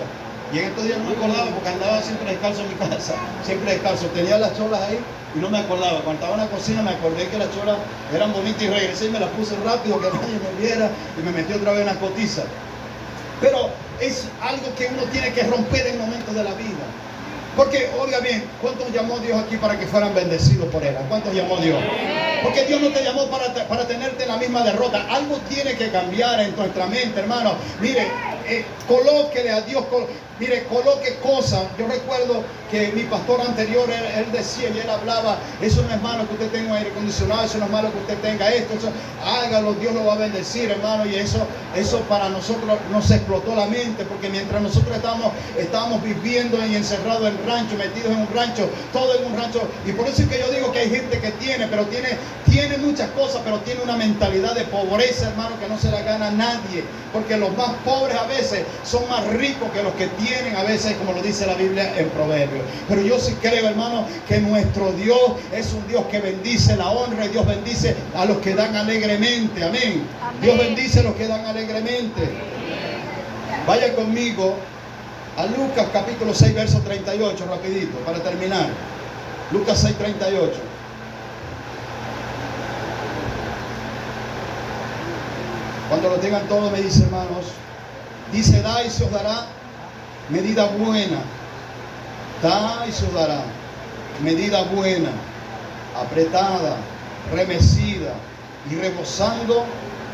Speaker 1: y en estos días no me acordaba porque andaba siempre descalzo en mi casa, siempre descalzo, tenía las cholas ahí y no me acordaba. Cuando estaba en la cocina me acordé que las cholas eran bonitas y regresé y me las puse rápido que nadie me viera y me metí otra vez en la cotiza. Pero es algo que uno tiene que romper en momentos de la vida. Porque, oiga bien, ¿cuántos llamó Dios aquí para que fueran bendecidos por Él? ¿A cuántos llamó Dios? Porque Dios no te llamó para tenerte en la misma derrota. Algo tiene que cambiar en nuestra mente, hermano. Mire, colóquele a Dios, mire, coloque cosas. Yo recuerdo que mi pastor anterior, él decía y él hablaba, eso no es malo que usted tenga un aire acondicionado, eso no es malo que usted tenga esto, eso, hágalo, Dios lo va a bendecir, hermano. Y eso para nosotros nos explotó la mente, porque mientras nosotros estábamos viviendo y encerrados en rancho, metidos en un rancho, todo en un rancho. Y por eso es que yo digo que hay gente que tiene muchas cosas, pero tiene una mentalidad de pobreza, hermano, que no se la gana nadie. Porque los más pobres a veces son más ricos que los que tienen a veces, como lo dice la Biblia en Proverbios. Pero yo sí creo, hermano, que nuestro Dios es un Dios que bendice la honra, y Dios bendice a los que dan alegremente. Amén. Dios bendice a los que dan alegremente. Vaya conmigo a Lucas capítulo 6, verso 38, rapidito, para terminar. Lucas 6, 38. Cuando lo tengan todos me dice, hermanos, dice, da y se os dará medida buena. Da y se os dará medida buena, apretada, remecida y rebosando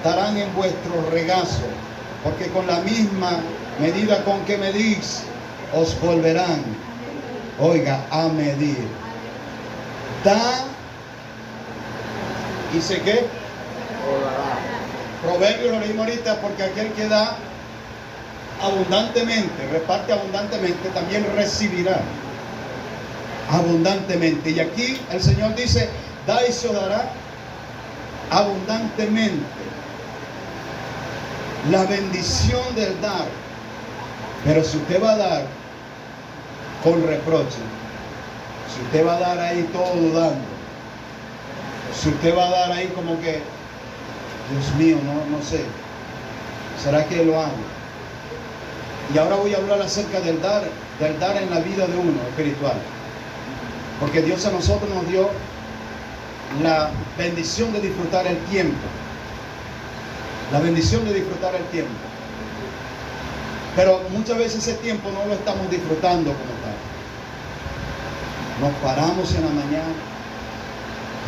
Speaker 1: darán en vuestro regazo, porque con la misma medida con que medís, os volverán, oiga, a medir. Da y sé qué. Proverbios lo leímos ahorita, porque aquel que da abundantemente, reparte abundantemente, también recibirá abundantemente. Y aquí el Señor dice, da y se os dará abundantemente. La bendición del dar. Pero si usted va a dar con reproche, si usted va a dar ahí todo dudando, si usted va a dar ahí como que, Dios mío, no sé, ¿será que lo hago? Y ahora voy a hablar acerca del dar en la vida de uno espiritual. Porque Dios a nosotros nos dio la bendición de disfrutar el tiempo. La bendición de disfrutar el tiempo. Pero muchas veces ese tiempo no lo estamos disfrutando como tal. Nos paramos en la mañana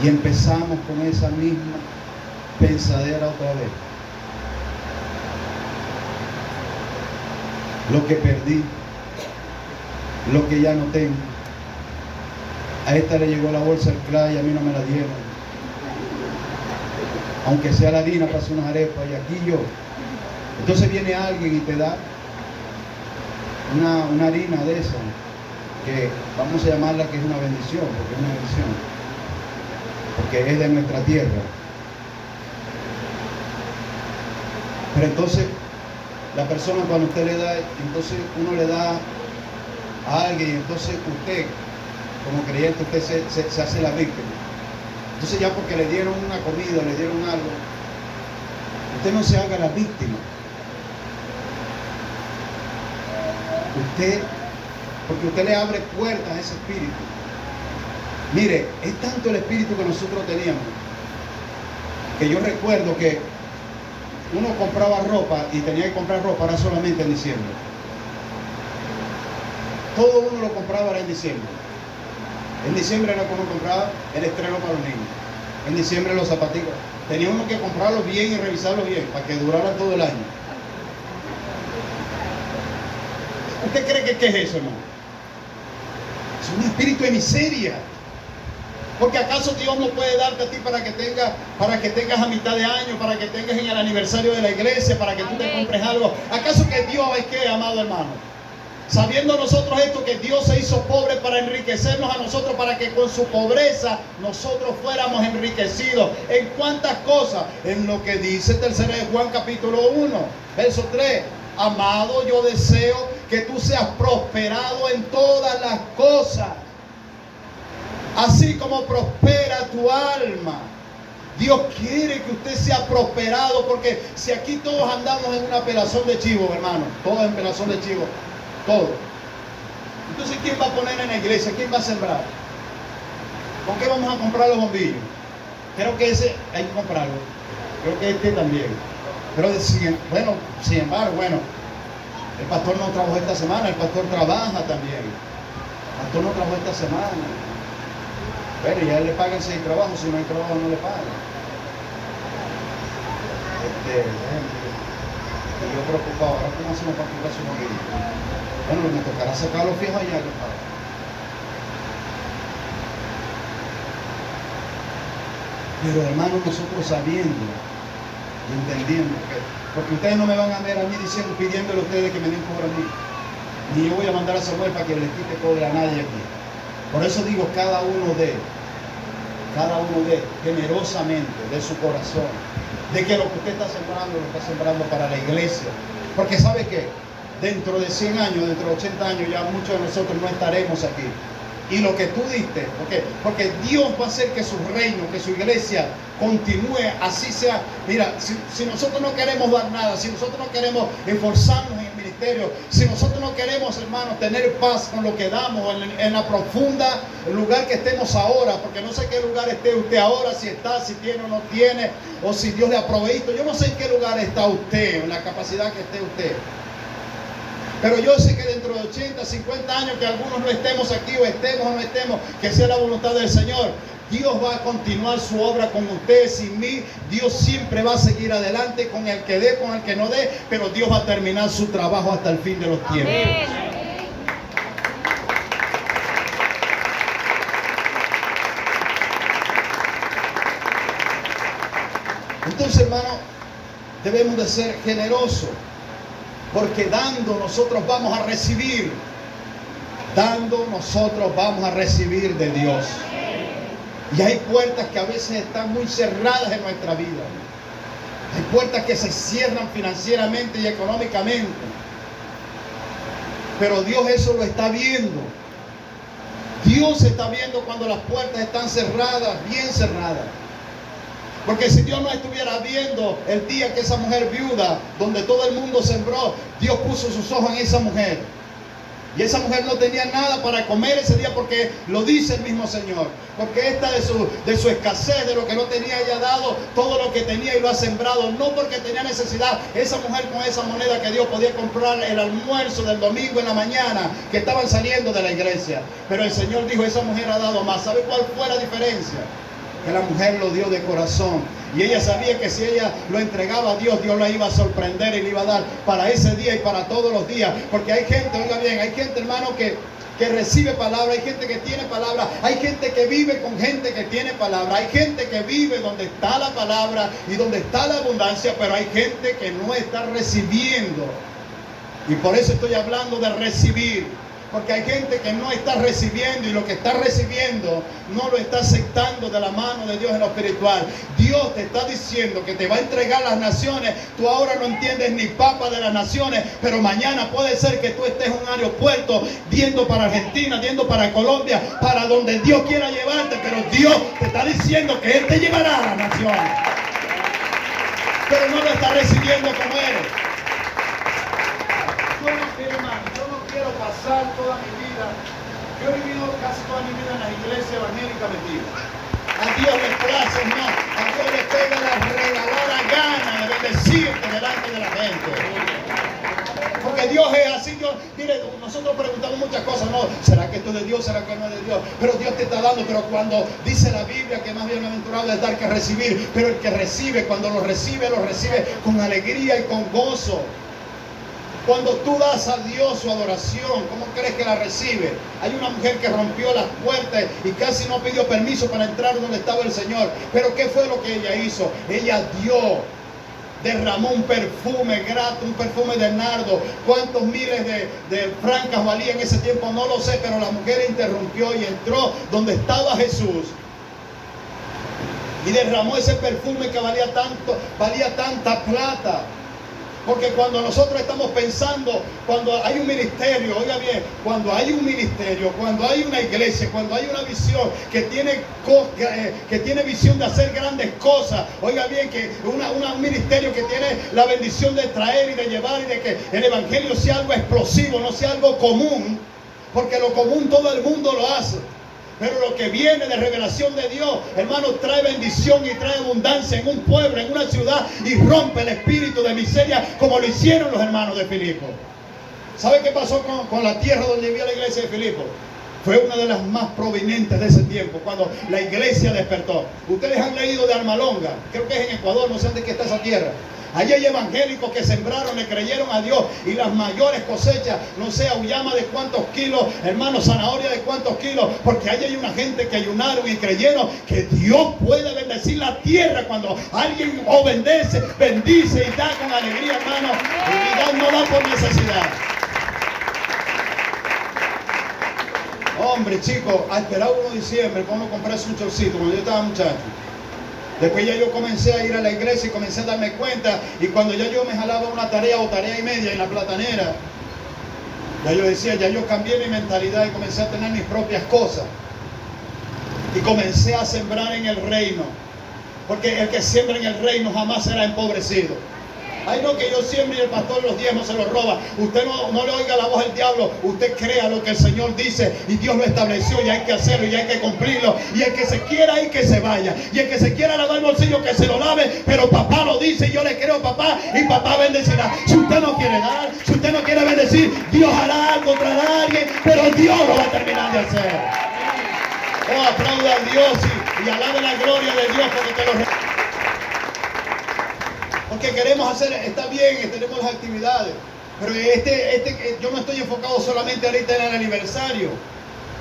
Speaker 1: y empezamos con esa misma pensadera otra vez. Lo que perdí, lo que ya no tengo. A esta le llegó la bolsa del CLA y a mí no me la dieron. Aunque sea la harina para hacer unas arepas, y aquí yo. Entonces viene alguien y te da una harina de esa, que vamos a llamarla que es una bendición, porque es una bendición, porque es de nuestra tierra. Pero entonces la persona, cuando usted le da, entonces uno le da a alguien, entonces usted como creyente usted se hace la víctima. Entonces ya porque le dieron una comida, le dieron algo, usted no se haga la víctima. Porque usted le abre puertas a ese espíritu. Mire, es tanto el espíritu que nosotros teníamos, que yo recuerdo que uno compraba ropa y tenía que comprar ropa era solamente en diciembre. Todo uno lo compraba era en diciembre. En diciembre era cuando uno compraba el estreno para los niños.
Speaker 2: en diciembre los zapaticos. Tenía uno que comprarlos bien y revisarlos bien para que duraran todo el año. ¿Usted cree que es eso, hermano? Es un espíritu de miseria. Porque ¿acaso Dios no puede darte a ti para que tengas a mitad de año, para que tengas en el aniversario de la iglesia, para que tú te compres algo? ¿Acaso que Dios es que, amado hermano? Sabiendo nosotros esto, que Dios se hizo pobre para enriquecernos a nosotros, para que con su pobreza nosotros fuéramos enriquecidos. ¿En cuántas cosas? En lo que dice 3 de Juan capítulo 1, verso 3. Amado, yo deseo que tú seas prosperado en todas las cosas, así como prospera tu alma. Dios quiere que usted sea prosperado, porque si aquí todos andamos en una pelazón de chivo, hermano, todos en pelazón de chivo, todo. Entonces, ¿quién va a poner en la iglesia? ¿Quién va a sembrar? ¿Con qué vamos a comprar los bombillos? Creo que ese hay que comprarlo. Creo que este también. Pero sin embargo, el pastor no trabajó esta semana, el pastor trabaja también. El pastor no trabajó esta semana. Bueno, y a él le pagan 6 trabajos, si no hay trabajo no le pagan. Y yo preocupado, ahora cómo hacemos para comprar su bombillo. Bueno, me tocará sacar los fijos allá, compadre. Pero hermanos, nosotros sabiendo y entendiendo porque ustedes no me van a ver a mí diciendo, pidiéndole a ustedes que me den cobro a mí, ni yo voy a mandar a Samuel para que les quite cobre a nadie aquí. Por eso digo, cada uno de generosamente de su corazón, de que lo que usted está sembrando para la iglesia. Porque ¿sabe qué? Dentro de 100 años, dentro de 80 años, ya muchos de nosotros no estaremos aquí. Y lo que tú diste, porque Dios va a hacer que su reino, que su iglesia continúe, así sea. Mira, si nosotros no queremos dar nada, si nosotros no queremos esforzarnos en el ministerio, si nosotros no queremos, hermanos, tener paz con lo que damos en la profunda lugar que estemos ahora, porque no sé qué lugar esté usted ahora, si está, si tiene o no tiene, o si Dios le ha proveído. Yo no sé en qué lugar está usted, en la capacidad que esté usted. Pero yo sé que dentro de 80, 50 años, que algunos no estemos aquí, o estemos o no estemos, que sea la voluntad del Señor, Dios va a continuar su obra con ustedes. Sin mí, Dios siempre va a seguir adelante, con el que dé, con el que no dé, pero Dios va a terminar su trabajo hasta el fin de los tiempos. Entonces, hermano, debemos de ser generosos. Porque dando nosotros vamos a recibir. Dando nosotros vamos a recibir de Dios. Y hay puertas que a veces están muy cerradas en nuestra vida. Hay puertas que se cierran financieramente y económicamente. Pero Dios eso lo está viendo. Dios está viendo cuando las puertas están cerradas, bien cerradas. Porque si Dios no estuviera viendo el día que esa mujer viuda, donde todo el mundo sembró, Dios puso sus ojos en esa mujer. Y esa mujer no tenía nada para comer ese día, porque lo dice el mismo Señor. Porque esta de su escasez, de lo que no tenía, ella ha dado todo lo que tenía y lo ha sembrado. No porque tenía necesidad. Esa mujer, con esa moneda que Dios podía comprar el almuerzo del domingo en la mañana, que estaban saliendo de la iglesia. Pero el Señor dijo, esa mujer ha dado más. ¿Sabe cuál fue la diferencia? Que la mujer lo dio de corazón. Y ella sabía que si ella lo entregaba a Dios, Dios la iba a sorprender y le iba a dar para ese día y para todos los días. Porque hay gente, oiga bien, hay gente, hermano, que recibe palabra, hay gente que tiene palabra, hay gente que vive con gente que tiene palabra, hay gente que vive donde está la palabra y donde está la abundancia, pero hay gente que no está recibiendo. Y por eso estoy hablando de recibir. Porque hay gente que no está recibiendo, y lo que está recibiendo no lo está aceptando de la mano de Dios en lo espiritual. Dios te está diciendo que te va a entregar las naciones. Tú ahora no entiendes ni papa de las naciones, pero mañana puede ser que tú estés en un aeropuerto yendo para Argentina, yendo para Colombia, para donde Dios quiera llevarte. Pero Dios te está diciendo que Él te llevará a las naciones, pero no lo está recibiendo como eres. Yo no quiero pasar toda mi vida. Yo he vivido casi toda mi vida en las iglesias evangélicas metidas. A Dios le place, hermano. A Dios le pega la regalada gana de bendecirte delante de la gente. Porque Dios es así. Dios, mire, nosotros preguntamos muchas cosas, no, ¿será que esto es de Dios? ¿Será que no es de Dios? Pero Dios te está dando, pero cuando dice la Biblia que más bienaventurado es dar que recibir, pero el que recibe, cuando lo recibe con alegría y con gozo. Cuando tú das a Dios su adoración, ¿cómo crees que la recibe? Hay una mujer que rompió las puertas y casi no pidió permiso para entrar donde estaba el Señor. Pero ¿qué fue lo que ella hizo? Ella derramó un perfume grato, un perfume de nardo. ¿Cuántos miles de francas valía en ese tiempo? No lo sé, pero la mujer interrumpió y entró donde estaba Jesús. Y derramó ese perfume que valía tanta plata. Porque cuando nosotros estamos pensando, cuando hay un ministerio, oiga bien, cuando hay un ministerio, cuando hay una iglesia, cuando hay una visión que tiene visión de hacer grandes cosas, oiga bien, que un ministerio que tiene la bendición de traer y de llevar y de que el evangelio sea algo explosivo, no sea algo común, porque lo común todo el mundo lo hace. Pero lo que viene de revelación de Dios, hermano, trae bendición y trae abundancia en un pueblo, en una ciudad, y rompe el espíritu de miseria como lo hicieron los hermanos de Filipo. ¿Sabe qué pasó con la tierra donde vivía la iglesia de Filipo? Fue una de las más provenientes de ese tiempo, cuando la iglesia despertó. Ustedes han leído de Almalonga, creo que es en Ecuador, no sé de qué está esa tierra. Allí hay evangélicos que sembraron, le creyeron a Dios, y las mayores cosechas, no sé, auyama de cuántos kilos, hermano, zanahoria de cuántos kilos, porque allí hay una gente que ayunaron y creyeron que Dios puede bendecir la tierra cuando alguien bendice y da con alegría, hermano, y no da por necesidad. Hombre, chicos, a esperar 1 de diciembre, cuando comprarse un chorcito, cuando yo estaba muchacho. Después ya yo comencé a ir a la iglesia y comencé a darme cuenta, y cuando ya yo me jalaba una tarea o tarea y media en la platanera, ya yo decía, ya yo cambié mi mentalidad y comencé a tener mis propias cosas. Y comencé a sembrar en el reino, porque el que siembra en el reino jamás será empobrecido. Ay, no, que yo siembre y el pastor los diezmos se los roba. Usted no le oiga la voz del diablo. Usted crea lo que el Señor dice y Dios lo estableció y hay que hacerlo y hay que cumplirlo. Y el que se quiera ir, que se vaya. Y el que se quiera lavar el bolsillo, que se lo lave. Pero papá lo dice y yo le creo a papá y papá bendecirá. Si usted no quiere dar, si usted no quiere bendecir, Dios hará algo, traerá a alguien, pero Dios lo va a terminar de hacer. Oh, aplauda a Dios y alabe la gloria de Dios porque te lo porque queremos hacer, está bien, tenemos las actividades, pero yo no estoy enfocado solamente ahorita en el aniversario.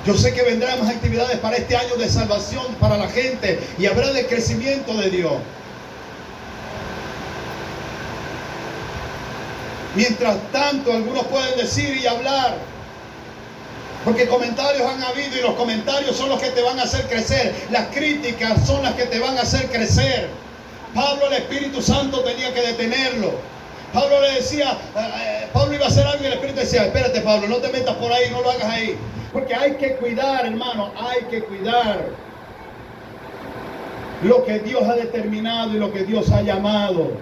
Speaker 2: Yo sé que vendrán más actividades para este año de salvación para la gente y habrá de crecimiento de Dios. Mientras tanto, algunos pueden decir y hablar, porque comentarios han habido y los comentarios son los que te van a hacer crecer. Las críticas son las que te van a hacer crecer. Pablo, el Espíritu Santo tenía que detenerlo. Pablo le decía, Pablo iba a hacer algo y el Espíritu decía, espérate Pablo, no te metas por ahí, no lo hagas ahí. Porque hay que cuidar, hermano, hay que cuidar lo que Dios ha determinado y lo que Dios ha llamado.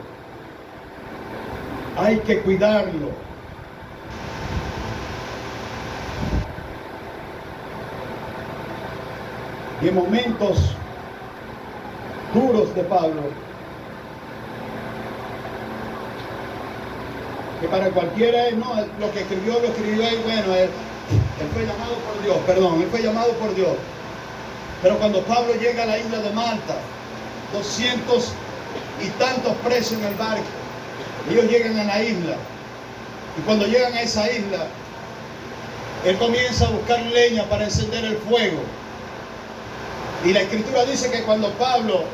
Speaker 2: Hay que cuidarlo. Y en momentos duros de Pablo, que para cualquiera, no, lo que escribió lo escribió y bueno, él fue llamado por Dios, él fue llamado por Dios. Pero cuando Pablo llega a la isla de Malta, 200 y tantos presos en el barco, ellos llegan a la isla, y cuando llegan a esa isla, él comienza a buscar leña para encender el fuego. Y la Escritura dice que cuando Pablo,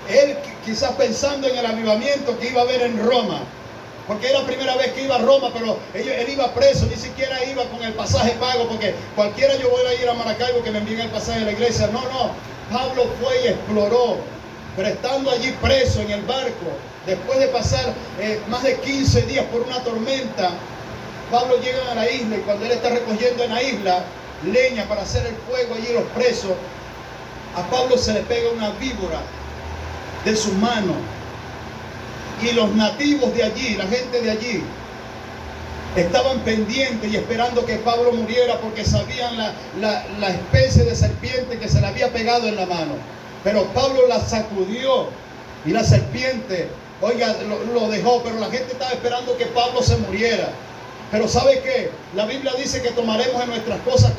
Speaker 2: él quizás pensando en el avivamiento que iba a haber en Roma, porque era la primera vez que iba a Roma, pero él iba preso, ni siquiera iba con el pasaje pago, porque cualquiera yo voy a ir a Maracaibo que me envíen el pasaje de la iglesia. No, Pablo fue y exploró, pero estando allí preso en el barco, después de pasar más de 15 días por una tormenta, Pablo llega a la isla y cuando él está recogiendo en la isla leña para hacer el fuego allí los presos, a Pablo se le pega una víbora de su mano. Y los nativos de allí, la gente de allí, estaban pendientes y esperando que Pablo muriera porque sabían la especie de serpiente que se le había pegado en la mano. Pero Pablo la sacudió y la serpiente, oiga, lo dejó, pero la gente estaba esperando que Pablo se muriera. Pero ¿sabe qué? La Biblia dice que tomaremos en nuestras cosas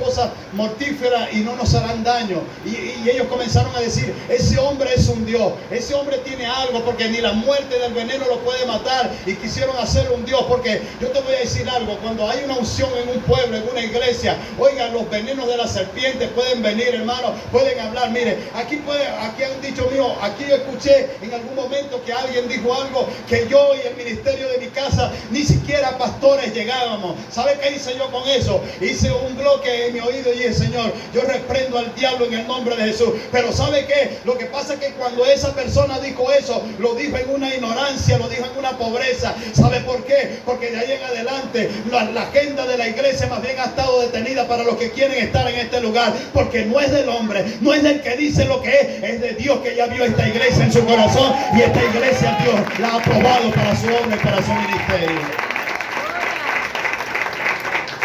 Speaker 2: mortíferas y no nos harán daño. Y ellos comenzaron a decir, ese hombre es un Dios, ese hombre tiene algo, porque ni la muerte del veneno lo puede matar. Y quisieron hacerlo un Dios, porque yo te voy a decir algo, cuando hay una unción en un pueblo, en una iglesia, oigan, los venenos de la serpiente pueden venir, hermano, pueden hablar. Mire, aquí han dicho mío, aquí yo escuché en algún momento que alguien dijo algo, que yo y el ministerio de mi casa, ni siquiera pastores llegaban. ¿Sabe qué hice yo con eso? Hice un bloque en mi oído y dije, Señor, yo reprendo al diablo en el nombre de Jesús. Pero ¿sabe qué? Lo que pasa es que cuando esa persona dijo eso, lo dijo en una ignorancia, lo dijo en una pobreza. ¿Sabe por qué? Porque de ahí en adelante la agenda de la iglesia más bien ha estado detenida para los que quieren estar en este lugar. Porque no es del hombre, no es del que dice lo que es de Dios, que ya vio esta iglesia en su corazón. Y esta iglesia Dios la ha aprobado para su obra y para su ministerio.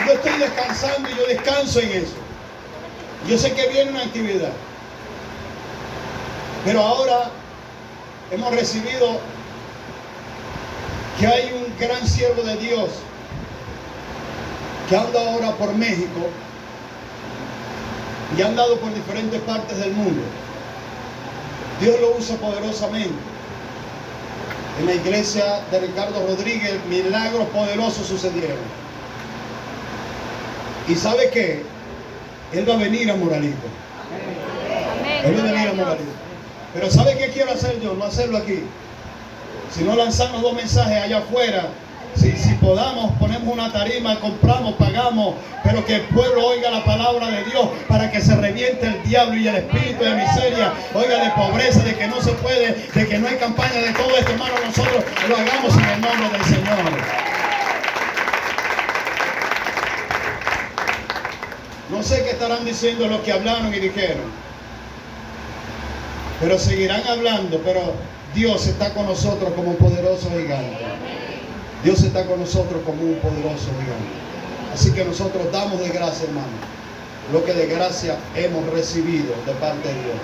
Speaker 2: Yo estoy descansando y yo descanso en eso. Yo sé que viene una actividad. Pero ahora hemos recibido que hay un gran siervo de Dios que anda ahora por México y ha andado por diferentes partes del mundo. Dios lo usa poderosamente. En la iglesia de Ricardo Rodríguez, milagros poderosos sucedieron. ¿Y sabe qué? Él va a venir a Moralito. Él va a venir a Moralito. Pero ¿sabe qué quiero hacer yo? No hacerlo aquí, sino lanzarnos 2 mensajes allá afuera. Si podamos, ponemos una tarima, compramos, pagamos, pero que el pueblo oiga la palabra de Dios para que se reviente el diablo y el espíritu de miseria, oiga, de pobreza, de que no se puede, de que no hay campaña, de todo esto, hermano. Nosotros lo hagamos en el nombre del Señor. No sé qué estarán diciendo los que hablaron y dijeron, pero seguirán hablando. Pero Dios está con nosotros como un poderoso gigante. Dios está con nosotros como un poderoso gigante. Así que nosotros damos de gracia, hermano, lo que de gracia hemos recibido de parte de Dios.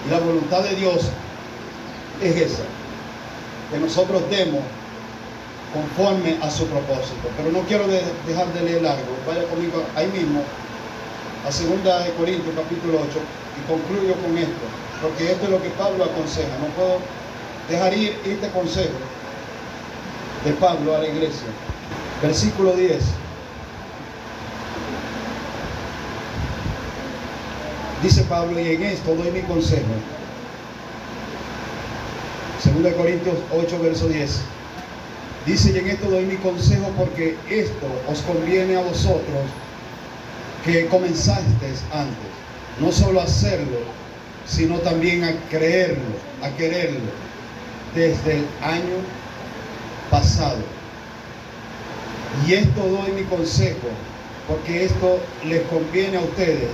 Speaker 2: Y la voluntad de Dios es esa, que nosotros demos conforme a su propósito. Pero no quiero dejar de leer largo. Vaya conmigo ahí mismo a 2 de Corintios capítulo 8 y concluyo con esto, porque esto es lo que Pablo aconseja. No puedo dejar ir este consejo de Pablo a la iglesia. Versículo 10. Dice Pablo, y en esto doy mi consejo. 2 de Corintios 8, verso 10. Dice, y en esto doy mi consejo, porque esto os conviene a vosotros que comenzasteis antes, no solo a hacerlo, sino también a creerlo, a quererlo, desde el año pasado. Y esto doy mi consejo, porque esto les conviene a ustedes,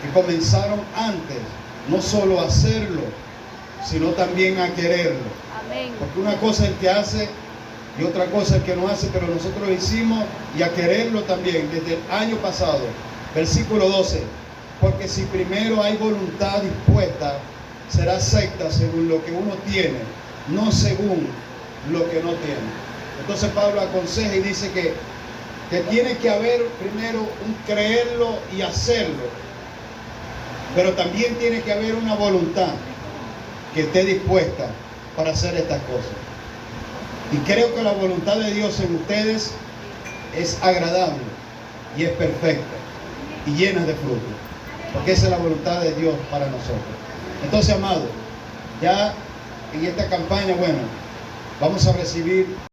Speaker 2: que comenzaron antes, no solo a hacerlo, sino también a quererlo. Amén. Porque una cosa es el que hace y otra cosa es el que no hace, pero nosotros lo hicimos, y a quererlo también desde el año pasado. Versículo 12. Porque si primero hay voluntad dispuesta, será acepta según lo que uno tiene, no según lo que no tiene. Entonces Pablo aconseja y dice que tiene que haber primero un creerlo y hacerlo, pero también tiene que haber una voluntad que esté dispuesta para hacer estas cosas. Y creo que la voluntad de Dios en ustedes es agradable y es perfecta y llena de fruto, porque esa es la voluntad de Dios para nosotros. Entonces, amado, ya en esta campaña, bueno, vamos a recibir